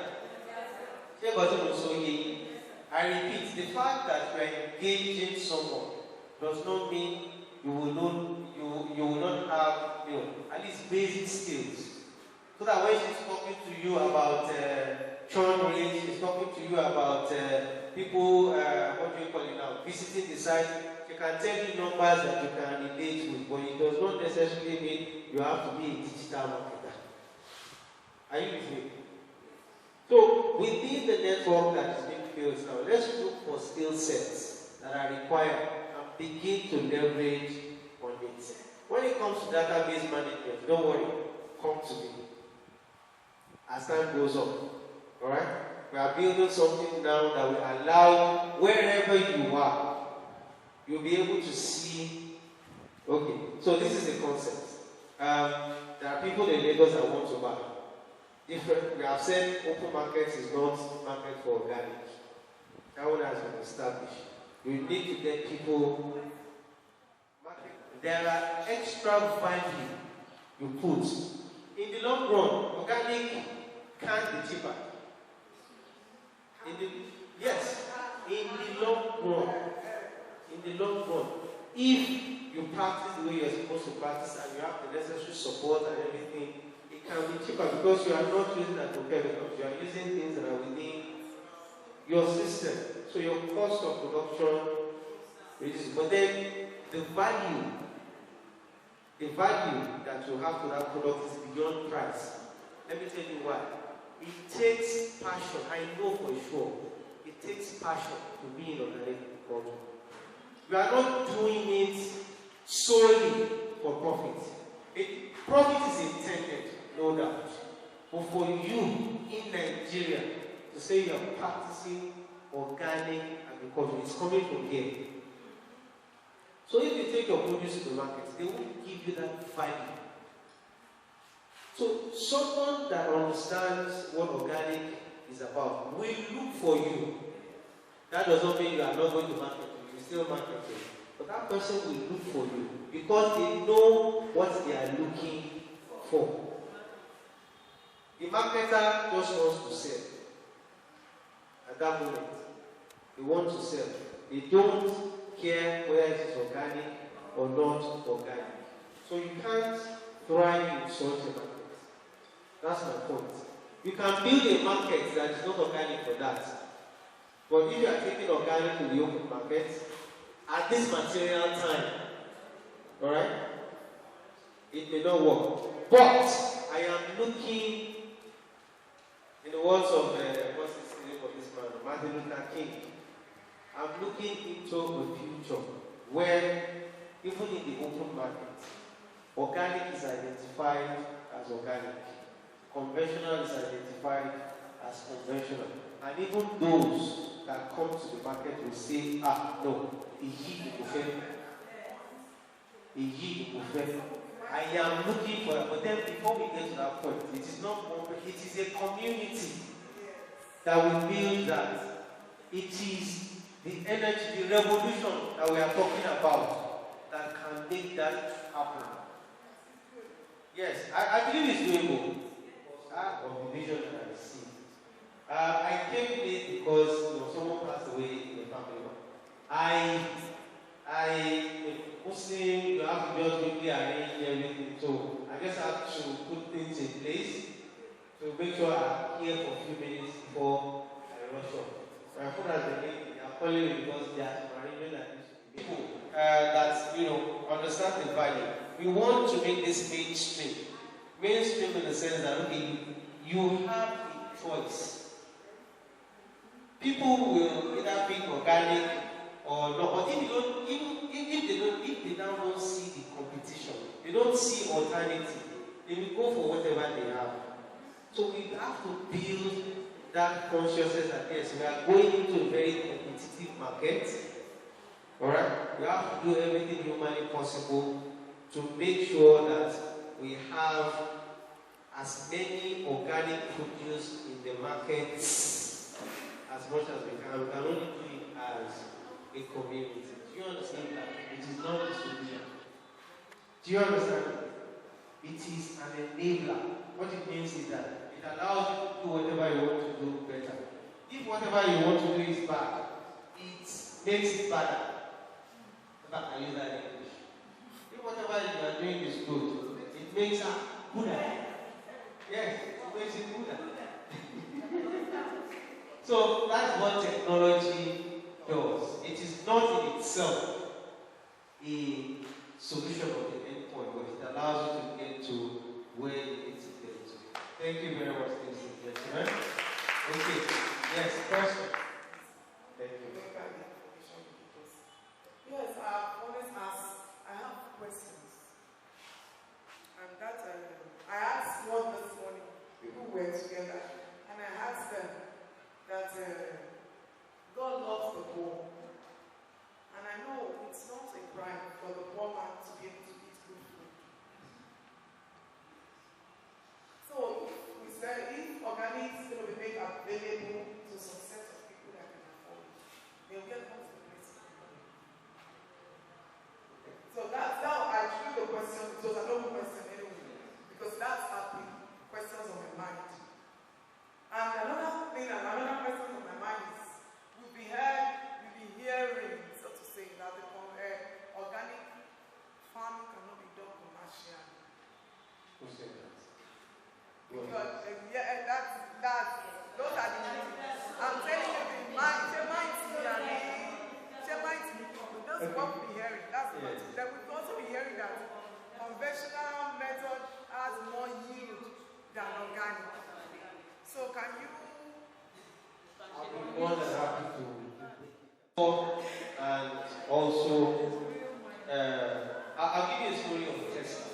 I repeat, the fact that you are engaging someone does not mean you will not have at least basic skills. So that when she's talking to you about churn rates, she's talking to you about people, what do you call it now, visiting the site, she can tell you numbers that you can relate with, but it does not necessarily mean you have to be a digital marketer. Are you with me? So within the network that is being built now, let's look for skill sets that are required and begin to leverage on it. When it comes to database management, don't worry, come to me. As time goes on, alright? We are building something now that will allow wherever you are, you'll be able to see. Okay, so this is the concept. There are people in Lagos that want to buy. We have said open market is not market for organic. That one has been established. You need to get people. There are extra value you put. In the long run, organic can be cheaper. In the long run, if you practice the way you're supposed to practice and you have the necessary support and everything, it can be cheaper because you are not using chemicals. You are using things that are within your system. So your cost of production reduces. But then the value that you have to that product is beyond price. Let me tell you why. It takes passion. I know for sure. It takes passion to be in organic agriculture. You are not doing it solely for profit. Profit is intended, no doubt. But for you in Nigeria to say you are practicing organic agriculture, it's coming from here. So if you take your produce to the market, they won't give you that value. So someone that understands what organic is about will look for you. That does not mean you are not going to market it. You still market it. But that person will look for you because they know what they are looking for. The marketer just wants to sell. At that moment, they want to sell. They don't care whether it is organic or not organic. So you can't thrive in such a market. That's my point. You can build a market that is not organic for that. But if you are taking organic to the open market, at this material time, alright, it may not work. But I am looking, in the words of, what's the name of this man, Martin Luther King, I'm looking into a future where, even in the open market, organic is identified as organic. Conventional is identified as conventional. And even those that come to the market will say, no, I am looking for it. But then before we get to that point, it is not one, it is a community that will build that. It is the energy, the revolution that we are talking about. make that happen. Yes, I believe it's doable. Of the vision that I see. I came late because someone passed away in the family. A Muslim, you have to just quickly arrange everything. So I just have to put things in place to make sure I'm here for a few minutes before I rush off. My phone has been ringing. I'm calling you because there are some arrangements that needs to be made. People that understand the value. We want to make this mainstream. Mainstream in the sense that okay, you have a choice. People will either pick organic or not. But if they now don't see the competition, they don't see alternative, they will go for whatever they have. So we have to build that consciousness that yes, we are going into a very competitive market. Alright? We have to do everything humanly possible to make sure that we have as many organic produce in the market as much as we can. We can only do it as a community. Do you understand that? It is not a solution. Do you understand? It is an enabler. What it means is that it allows you to do whatever you want to do better. If whatever you want to do is bad, it makes it better. I use that in English. If whatever you are doing is good, it makes it gooder. Yes, it makes it gooder. So that's what technology does. It is not in itself a solution of the endpoint, but it allows you to get to where you need to get to. Thank you very much, ladies and gentlemen. Okay. Yes, question. Thank you. Yes, I've always asked, I have questions. And that, I asked one this morning, people were together, and I asked them that God loves the poor. And I know it's not a crime for the poor man to be able to eat good food. So we said if organic is going to be made available to some set of people that can afford it, they'll get most of the place. So that's how I threw the question. It was an open question anyway, because that's the questions on my mind. And another thing, another question on my mind is, we've been hearing, so to say, that the organic farming cannot be done commercially. Who said that? Because those are the I'm telling you, the mind, that's what we've been hearing. That's what. Then we've also been hearing that conventional method has more yield than organic. So can you? I'll be more than happy to. And also, I'll give you a story of Tesla.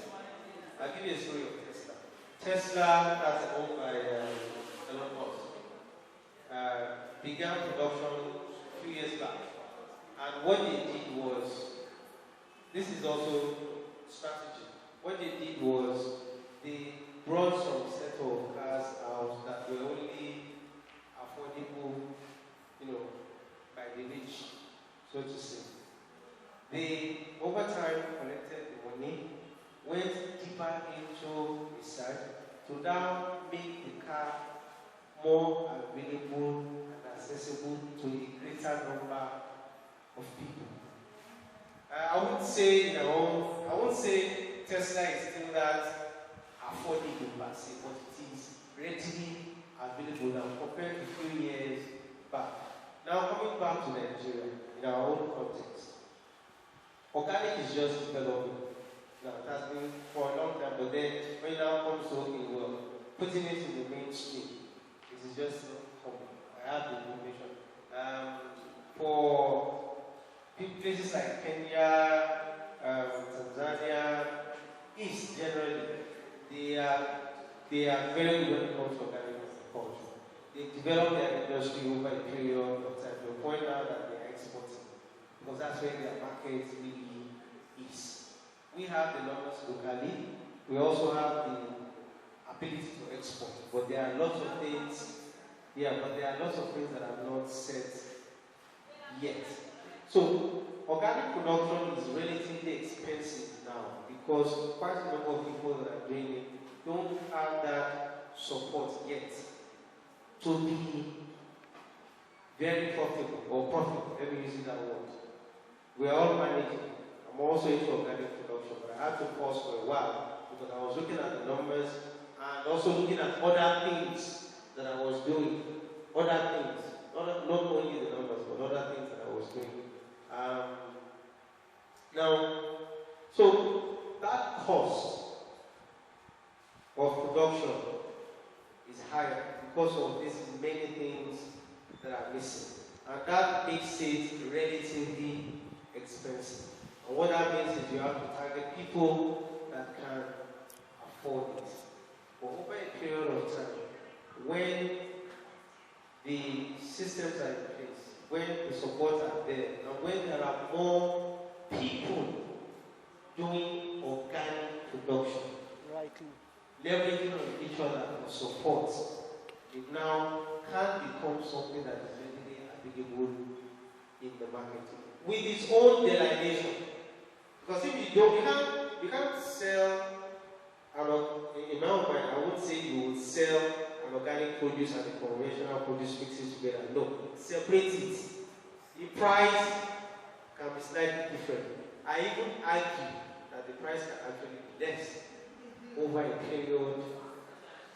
Tesla, that's owned by Elon Musk, began production a few years back. And what they did was, this is also strategy. What they did was, they brought some set of cars out that were only affordable, by the rich, so to say. They, over time, collected the money, went deeper into research to now make the car more available and accessible to a greater number of people. I won't say Tesla is still that affordable per se, but it is readily available now compared to a few years back. Now coming back to Nigeria, in our own context, organic is just developing. Now it has been for a long time, but then when it now comes to putting it in the mainstream, it is just coming. I have the information. For places like Kenya, Tanzania, East generally, they are very good when it comes to organic agriculture. They develop their industry over a period of time to the point now that they are exporting, because that's where their market really is. We have the numbers locally. We also have the ability to export, but there are lots of things. That are not set yet. So organic production is relatively expensive now because quite a number of people that are doing it don't have that support yet to be very profitable, or profitable, let me use that word. We are all managing. I'm also into organic production, but I had to pause for a while because I was looking at the numbers and also looking at other things that I was doing. Other things. Not only the numbers, but other things that I was doing. Now, so that cost of production is higher because of these many things that are missing. And that makes it relatively expensive. And what that means is you have to target people that can afford it. But over a period of time, when the systems are in place, when the supports are there, and when there are more people doing organic production, leveraging on each other for support, it now can become something that is readily applicable in the market with its own delineation. Because if you don't, you can't sell in my own mind, I wouldn't say you would sell an organic produce and a conventional produce mixes together. No, separate it. The price can be slightly different. I even argue that the price can actually be less over a period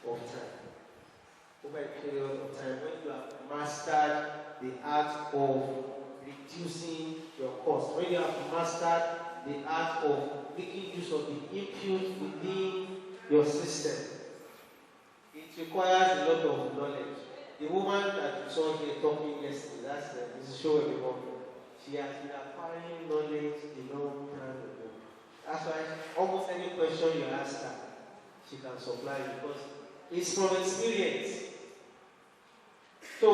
of time. Over a period of time, when you have mastered the art of reducing your cost, when you have mastered the art of making use of the input within your system, it requires a lot of knowledge. The woman that you saw here talking yesterday, that's Mrs. Show everyone, she has been acquiring knowledge a long time ago. That's why almost any question you ask her, she can supply because it's from experience. So,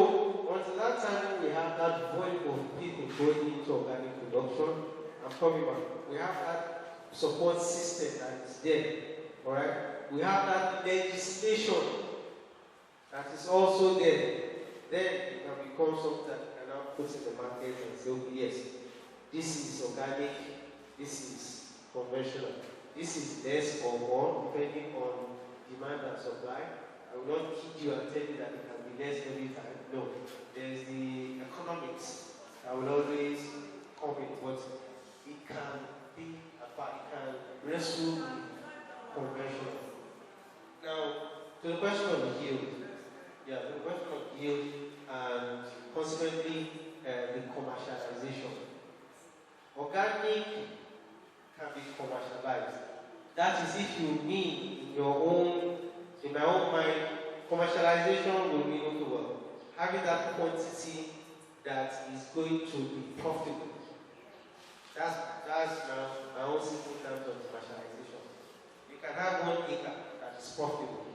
until that time, we have that volume of people going into organic production and coming back. We have that support system that is there. Alright? We have that legislation that is also there. Then it can become something that you can now put in the market and say, okay, yes, this is organic, this is conventional. This is less or more depending on demand and supply. I will not kid you and tell you that it can be less every time. No. There's the economics that will always come in, but it can be about, it can wrestle with conventional. Now, to the question of yield. Yeah, the question of yield and consequently the commercialization. Organic can be commercialized. That is if you mean in my own mind, commercialization will mean, okay, well, having that quantity that is going to be profitable. That's now my own simple terms of commercialization. You can have 1 acre that is profitable.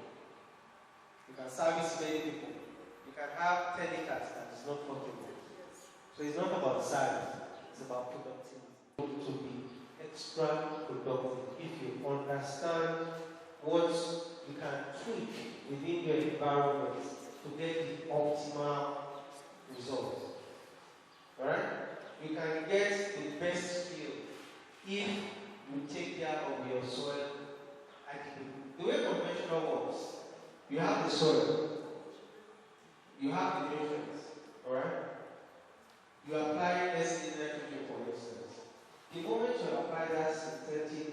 You can service many people. You can have 10 acres that is not profitable. So it's not about size, it's about productivity. To be extra productive if you understand what you can tweak within your environment to get the optimal result. Alright? You can get the best yield if you take care of your soil actively. The way conventional works, you have the soil, you have the nutrients, alright? You apply nitrogen, for instance. The moment you apply that synthetic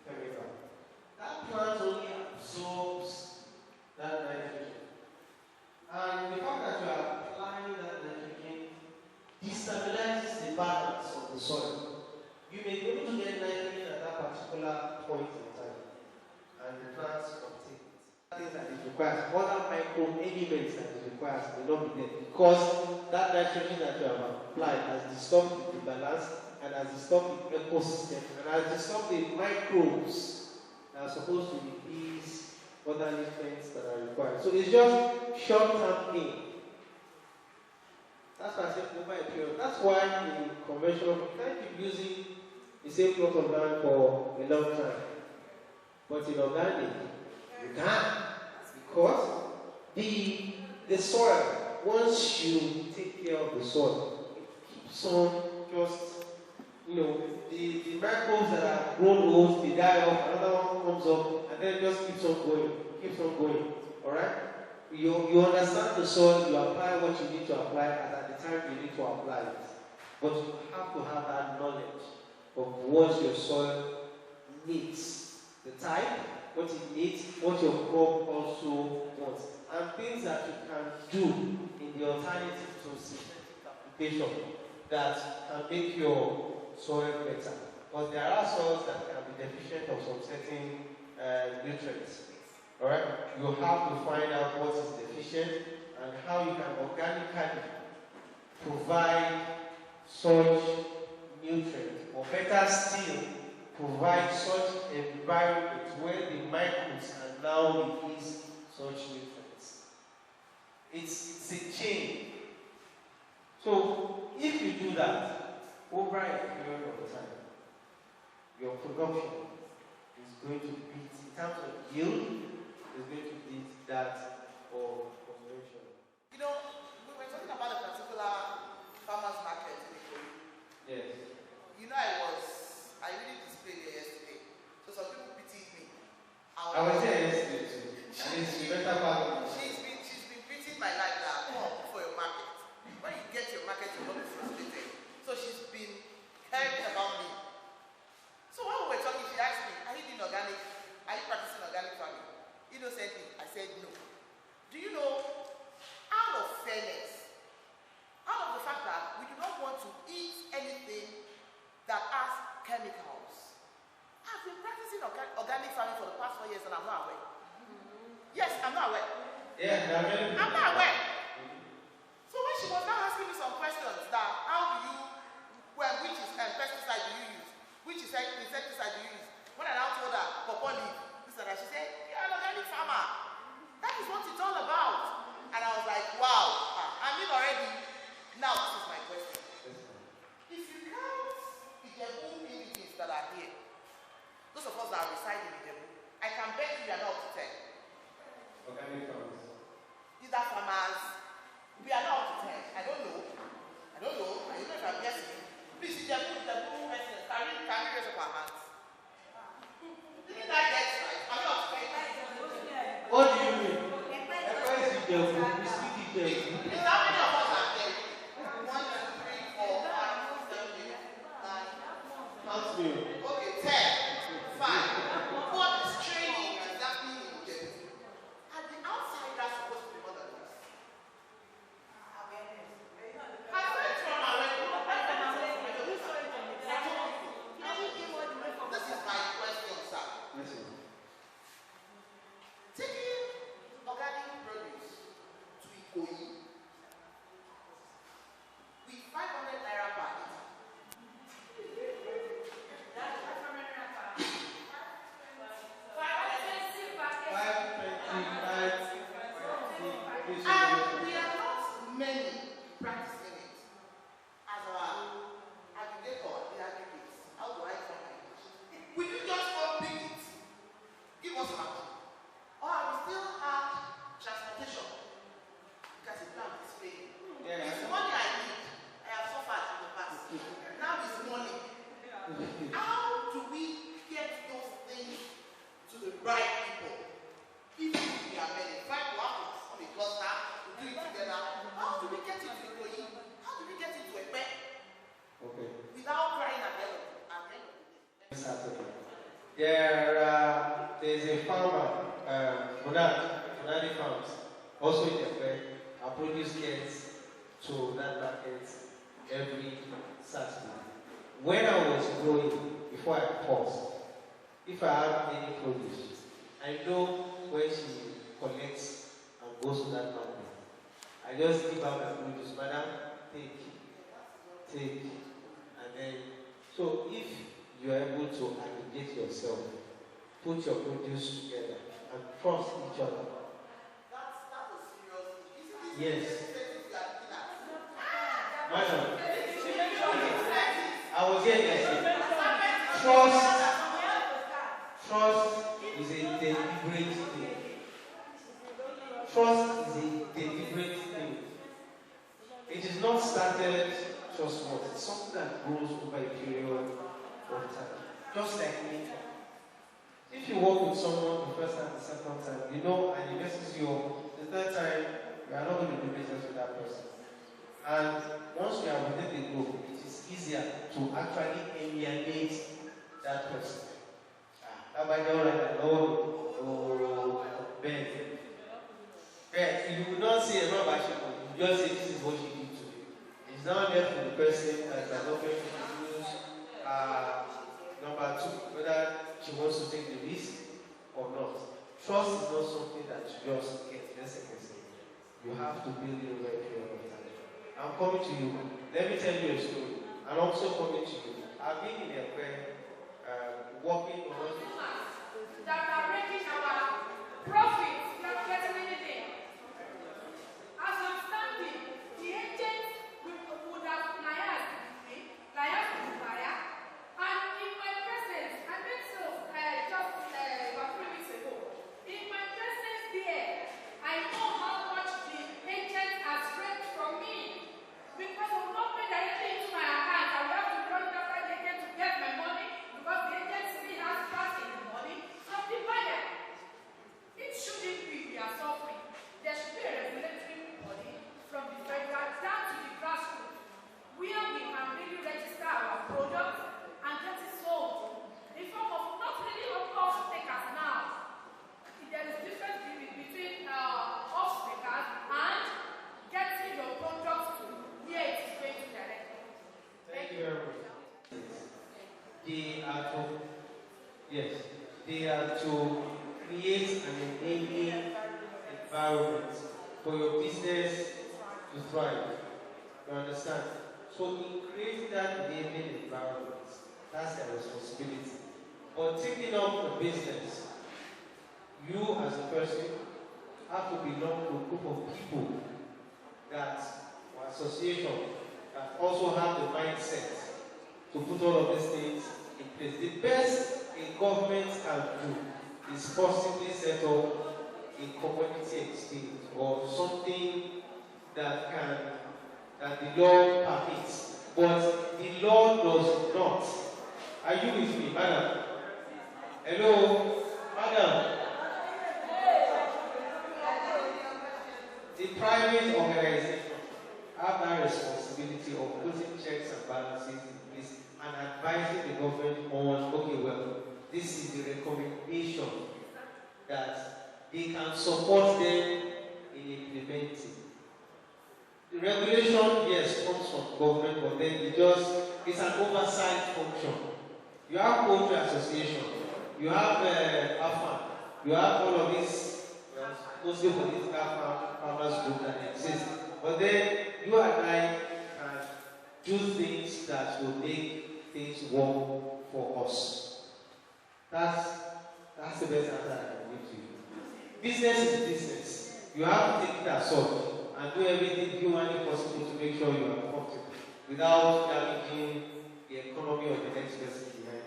chemical, that plant only absorbs that nitrogen. And the fact that you are applying that nitrogen destabilizes the balance of the soil. You may be able to get nitrogen at that particular point in time, and the plants obtain it. Things that it requires, other micro-elements that it requires may not be there because that nitrogen that you have applied has disturbed the balance and has disturbed the ecosystem and has disturbed the microbes that are supposed to release other nutrients that are required. So it's just short-term thing. That's why I said over a period. That's why in conventional, you can't keep using the same plot of land for a long time. But in organic, you can. Because the soil, once you take care of the soil, it keeps on just, the microbes that are grown old, they die off, another one comes up, and then it just keeps on going, alright? You understand the soil, you apply what you need to apply at the time you need to apply it. But you have to have that knowledge of what your soil needs, the type, what it needs, what your crop also wants, and things that you can do in the alternative to synthetic application that can make your soil better. But there are soils that can be deficient of some certain nutrients. Alright? You have to find out what is deficient and how you can organically provide such nutrients, or better still, provide such environment where the microbes can now release such nutrients. It's a chain. So if you do that over a period of time, your production is going to beat, in terms of yield, is going to beat that of conventional. You know, we were talking about a particular farmer's market in Ikoyi. Yes. You know, I really displayed it yesterday. So some people pitied me. I was there yesterday too. She's been beating my life now. Come for your market. When you get your market, you're not be frustrated. So she's been caring about me. So when we were talking, she asked me, are you doing organic? Are you practicing organic farming? Innocently, I said no. Do you know, out of fairness, out of the fact that we do not want to eat anything that has chemicals, I've been practicing organic farming for the past 4 years and I'm not aware. Yes, I'm not aware. Yeah, I'm not aware. So when she was now asking me some questions that how do you, well, which is pesticide do you use? Which is insecticide do you use? When I now told her, pawpaw leaf, this and that, she said, you're an organic farmer. That is what it's all about. And I was like, wow, I'm in already. Now this is my question. If you count the IJEBU individuals that are here, those of us that are residing in IJEBU, I can bet you are not up to 10. Organic farmers. These are farmers. We are not up to 10. I don't know. I don't know if I'm guessing. Please, IJEBU essence, can we raise up our hands? Didn't I get right? I'm not up to 10. What do you mean? Where is IJEBU? We speak IJEBU. Is how many of us are there? 1, 2, 3, 4, 5, 6, 7, 8, 9. Count me. Okay, 10. Fine. What is training exactly in IJEBU? And the outsiders supposed to be more than us. I went from this is my question, sir. Listen. Taking organic produce to Ikoyi with 500 naira per liter. That's 500 naira per liter. 525. And we are not many practicing it. As our aggregator, the AGRIBUIZ, how do I find my English? Will you just come pick it? Give us money. Or I will still have transportation. Because it's not displaying. Yeah. It's money I need. I have suffered in the past. Now it's money. How do we get those things to the right people? Even if we are many, five workers on a cluster, we do it together. How do we get it to Ikoyi? How do we get it to Epe? Okay. Without crying at the end of the day. Saturday. There's a farmer, Munadi Farms, also in Epe. Our produce gets to that market every Saturday. When I was growing, before I paused, if I have any produce, I know where she collects and goes to that market. I just give her my produce, madam, take, and then, so if you are able to aggregate yourself, put your produce together, and trust each other. That's a serious thing. Yes. Madam, I was here yesterday. Trust is a deliberate thing. Trust is a deliberate thing. It is not started just once. It's something that grows over a period of time. just like nature. If you work with someone the first time, the second time, you know, and he messes you up, the third time, you are not going to do business with that person. And once you are within the group, it is easier to actually alienate that person. You will not say a rubber shepherd, you just say this is what you did to me. It's not left to the person that is not going to use number two, whether she wants to take the risk or not. Trust is not something that you just get. You have to build it over a period of time. I'm coming to you. Let me tell you a story. I'm also coming to you. I've been in a prayer, working on that are making our profits, not getting anything. As I'm standing, the agents would have liaised with me, and in my presence, I made so just about 3 weeks ago. In my presence there, I know how much the agent has spent from me because of not paying directly into my account. I will have to run after the agent to get my money because the agent still has cash in the money from the buyer. It shouldn't be we are suffering. There should be a regulatory body from the federal down to the grassroots where we can really register our products and get it sold in form of not really off takers now. There is difference between off takers and getting your products to where it is going to directly. Thank you very much. They are to create an enabling environment for your business to thrive. You understand? So in creating that enabling environment, that's their responsibility. But taking up a business, you as a person have to belong to a group of people that, or association, that also have the mindset to put all of these things in place. The best a government can do is possibly set up a community exchange or something that the law permits. But the law does not. Are you with me, madam? Hello, madam? The private organization have that responsibility of putting checks and balances in place and advising the government on, okay, well, this is the recommendation that they can support them in implementing. The regulation, yes, comes from government, but then it's an oversight function. You have poultry association, you have AFA, you have all of these, mostly political farmers group that exist. But then you and I can do things that will make things work for us. That's the best answer I can give to you. Business is business. You have to take it as such and do everything humanly possible to make sure you are comfortable without damaging the economy of the next person behind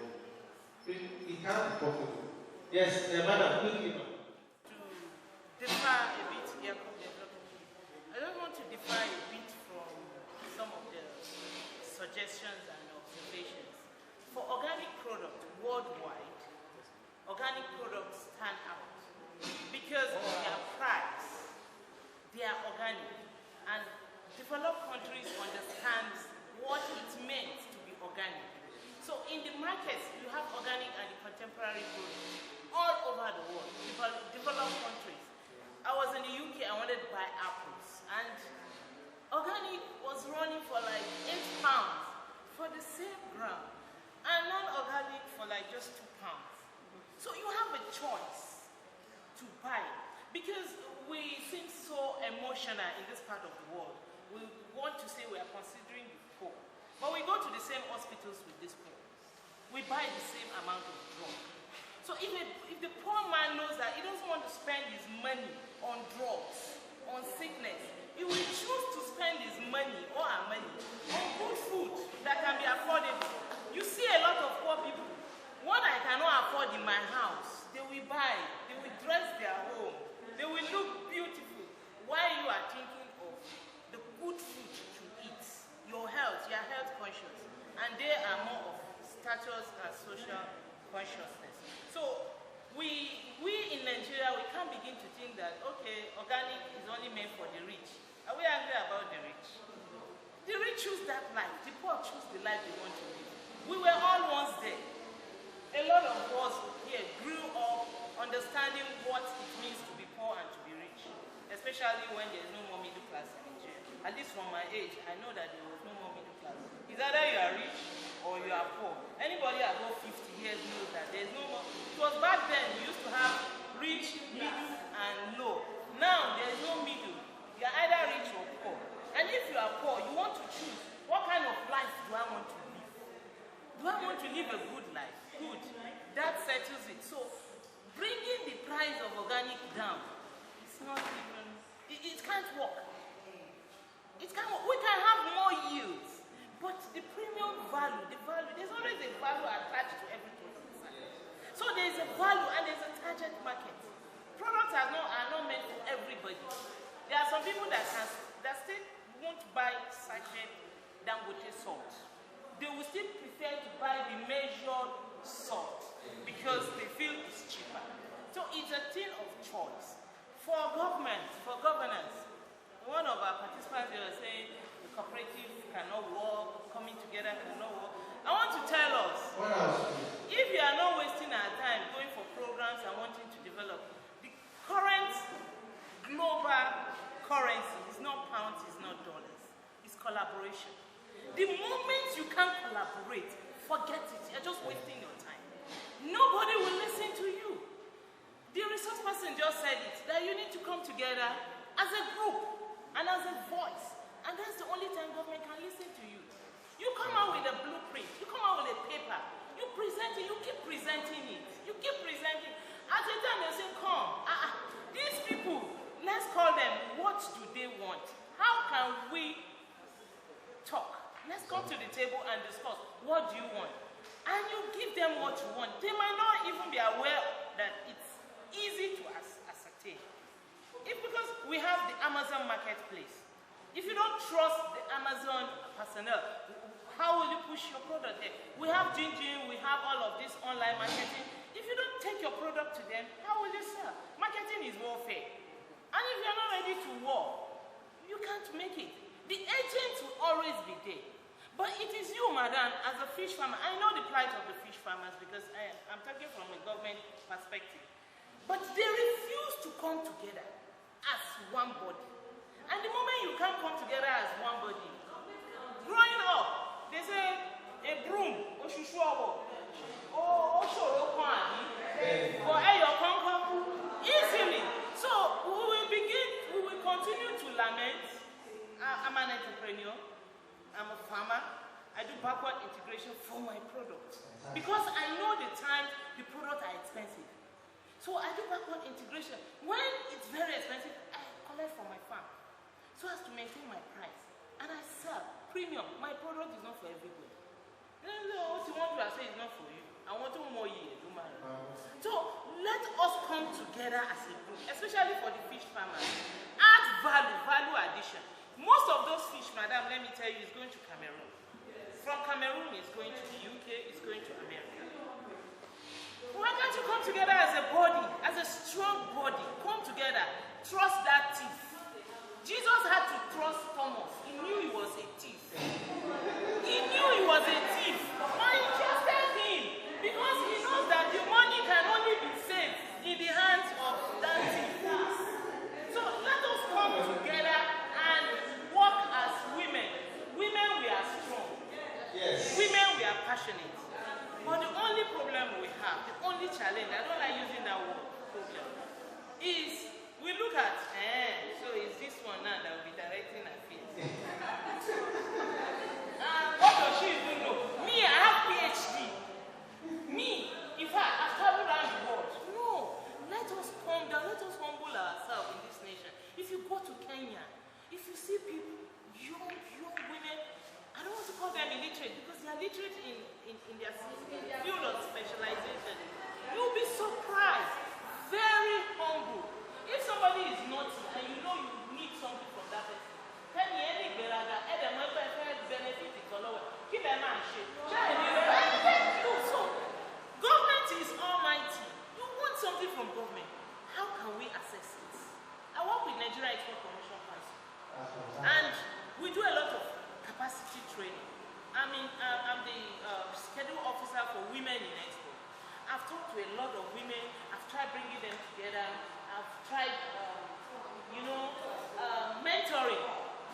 you. It can't be profitable. Yes, madam, quickly. To differ a bit, I don't want to differ a bit from some of the suggestions and observations. For organic products worldwide, organic products stand out because of their price. They are organic, and developed countries understand what it meant to be organic. So in the markets, you have organic and the contemporary products all over the world, developed countries. I was in the UK, I wanted to buy apples, and organic was running for like £8 for the same gram, and non-organic for like just £2. So you have a choice to buy, because we seem so emotional in this part of the world. We want to say we are considering the poor, but we go to the same hospitals with these poor. We buy the same amount of drugs. So if the poor man knows that he doesn't want to spend his money on drugs, on sickness, he will choose to spend his money or our money on good food that can be affordable. You see a lot of poor people. What I cannot afford in my house, they will buy, they will dress their home, they will look beautiful. While you are thinking of the good food to eat, your health, you are health conscious, and they are more of status and social consciousness. So we in Nigeria, we can't begin to think that, okay, organic is only meant for the rich. Are we angry about the rich? The rich choose that life. The poor choose the life they want to live. We were all once there. A lot of us here grew up understanding what it means to be poor and to be rich, especially when there's no more middle class in Nigeria. At least from my age, I know that there was no more middle class. It's either you are rich or you are poor. Anybody above 50 years knows that there's no more. It was back then, you used to have rich, middle, and low. Now, there's no middle. You are either rich or poor. And if you are poor, you want to choose, what kind of life do I want to live? Do I want to live a good life? Good. That settles it. So, bringing the price of organic down, it's not even, it can't work. It can't work. We can have more yields, but the premium value, there's always a value attached to everything. So there's a value and there's a target market. Products are not meant for everybody. There are some people that still won't buy sachet Dangote salt. They will still prefer to buy the measured salt because they feel it's cheaper. So it's a thing of choice. For government, for governance, one of our participants was saying the cooperative cannot work, coming together cannot work. I want to tell us, if you are not wasting our time going for programs and wanting to develop, the current global currency is not pounds, it's not dollars, it's collaboration. The moment you can't collaborate, forget it, you're just wasting your time. Nobody will listen to you. The resource person just said it, that you need to come together as a group and as a voice. And that's the only time government can listen to you. You come out with a blueprint, you come out with a paper, you present it, you keep presenting it, you keep presenting. At the time they say, come, these people, let's call them, what do they want? How can we talk? Let's come to the table and discuss, what do you want? And you give them what you want. They might not even be aware that it's easy to ascertain. Because we have the Amazon marketplace. If you don't trust the Amazon personnel, how will you push your product there? We have Jinjin, we have all of this online marketing. If you don't take your product to them, how will you sell? Marketing is warfare. And if you're not ready to war, you can't make it. The agent will always be there. But it is you, madam, as a fish farmer. I know the plight of the fish farmers because I'm talking from a government perspective. But they refuse to come together as one body. And the moment you can't come together as one body, growing up, they say, a broom, easily. So we will continue to lament. I'm an entrepreneur, I'm a farmer, I do backward integration for my products. Because I know the times the products are expensive. So I do backward integration. When it's very expensive, I collect from my farm so as to maintain my price. And I sell premium. My product is not for everybody. What you want to say is not for you. I want to more years. So let us come together as a group, especially for the fish farmers. Add value addition. Most of those fish, madam, let me tell you, is going to Cameroon. From Cameroon, it's going to the UK, it's going to America. Why can't you come together as a body, as a strong body? Come together, trust that thief. Jesus had to trust Thomas. He knew he was a thief. He knew he was a thief. But he trusted him because he knows that the money can only be saved in the hands of that thief. So let us come together and work as women. Women, we are strong. Yes. Women, we are passionate. But the only problem we have, the only challenge, I don't like using that word, problem, is we look at, so it's this one now that will be directing our face. What does she even know? Me, I have PhD. Me, in fact, I've traveled around the world. No, let us calm down, let us humble ourselves in this nation. If you go to Kenya, if you see people, young women, I don't want to call them illiterate because they are literate in their field of specialization. You'll be surprised, very humble. If somebody is naughty and you know you need something from subsidy from government. How can we access it? I work with Nigeria Export Promotion Council, and we do a lot of capacity training. I'm the schedule officer for women in export. I've talked to a lot of women. I've tried bringing them together. I've tried, mentoring.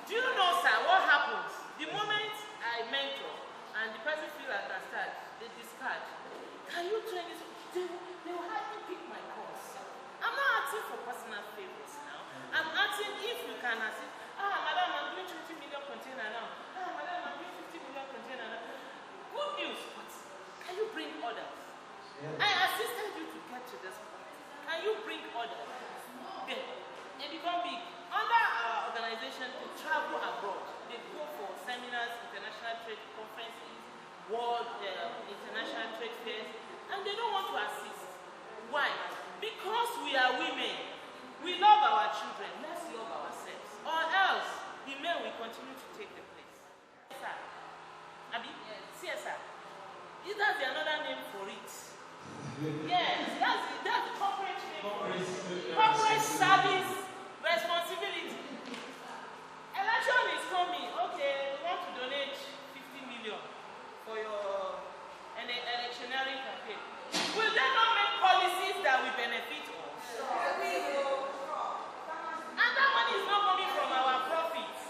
Do you know, sir, what happens? The moment I mentor and the person feels I can start, they discard. Can you train this? They will hardly pick my course. I'm not asking for personal favors now. I'm asking if you can assist. Madam, I'm doing 20 million container now. Madam, I'm doing 50 million container now. Good news, but can you bring others? Yeah. I assisted you to get to this point. Can you bring others? Then they become big. Under our organization, to travel abroad, they go for seminars, international trade conferences, world international trade fairs, and they don't want to assist. Why? Because we are women. We love our children. Let's love ourselves. Or else, the men will continue to take the place. CSR. CSR. That's another name for it. Yes, that's the corporate name for it. Corporate service responsibility. Election is coming. Okay, we want to donate 50 million for your electioneering campaign. Will they not make policies that will benefit us? And that money is not coming from our profits.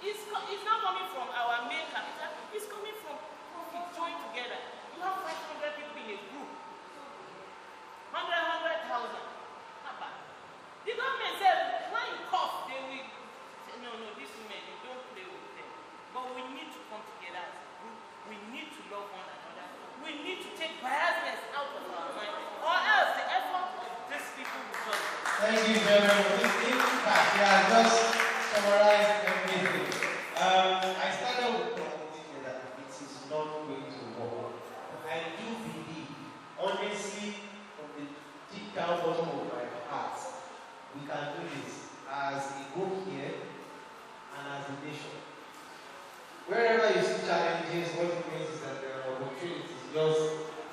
It's not coming from our main capital. It's coming from profits joined together. You have 500 people in a group. 100,000. The government said, when you cough, they will say, no, these women, you don't play with them. But we need to come together as a group. We need to love one another. We need to take biasness out of our mind. Or else the effort of these people will just. Thank you very much. In fact, yeah, just summarize everything. I started with thinking that it is not going to work. I do believe, honestly, from the deep down bottom of my heart, we can do this as a group here and as a nation. Wherever you see challenges, what it means is that there are opportunities. Just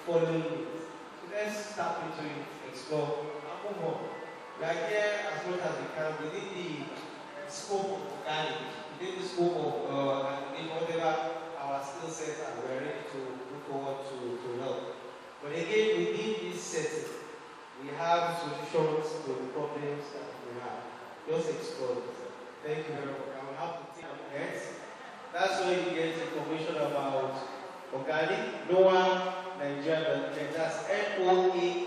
follow it. So let's tap into it, explore, and move on. We are here as much as we can within the scope of organic, within the scope of whatever our skill set and we are ready to move forward to help. But again, within this setting, we have solutions to the problems that we have. Just explore it. Thank you very much. I will have to take next. That's where you get information about organic, NOAA, Nigeria, that's NOAANOAN.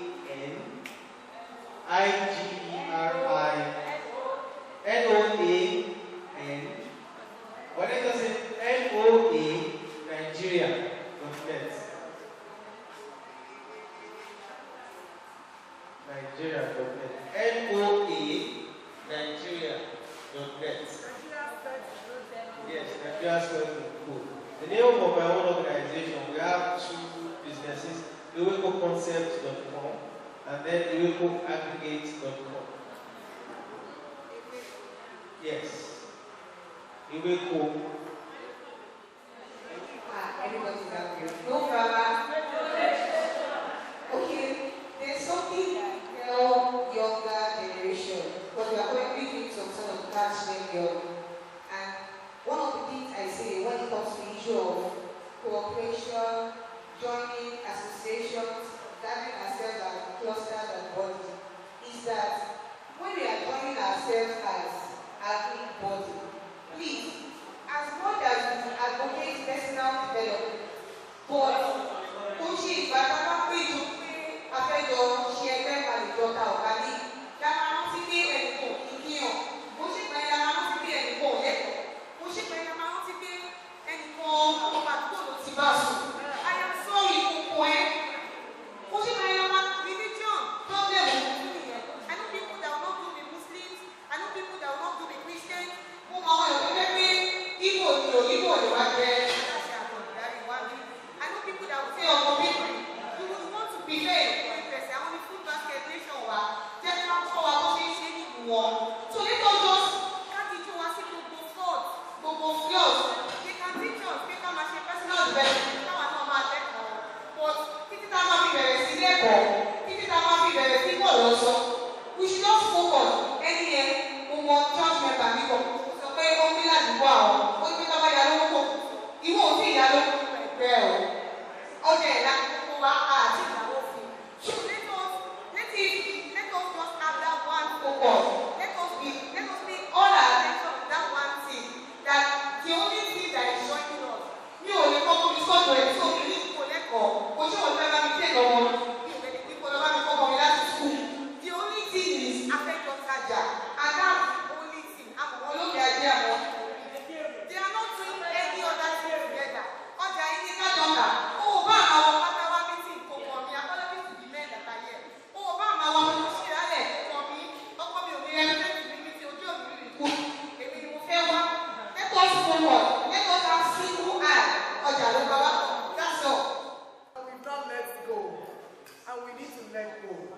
What did I say? NOA Nigeria.net. Nigeria.net. NOA Nigeria.net. Yes, Nigeria Spelling Code. The name of my own organization, we have two businesses, IWECOconcept.com and then IWECOaggregate.com. Yes. IWECO. Everybody's happy. No drama. Okay, there's something I tell younger generation, because we are going to need some sort of catch them young. And one of the things I say when it comes to the issue of cooperation, joining associations, gathering ourselves as clusters and bodies, is that when we are joining ourselves as agri body, please, as much as we advocate personal development, but pushing back up to afẹ́jọ ṣe ẹgbẹ́ ìbàlẹ̀jọta ọ̀gáni yàrá rántí bí ẹnìkan ìkíyàn bó ṣe pẹ́ yàrá rántí bí ẹnìkan lẹ́kọ̀ọ́ bó ṣe pẹ́ yàrá rántí bí ẹnìkan ọmọ àdúgbò ló ti bá sùn. I am sorry kókó ẹ bó ṣe pẹ́ yàrá religion problem òkú nìyẹn. I know people that will not do the Muslims, I know people that will not do the Christians. Mo mọ àwọn èèyàn pé pé Igbo ni òyìnbó ni wá jẹ́ aláṣẹ àtọ̀ ìdarí wá bí. I know people that will say ọmọ bíbí. let go.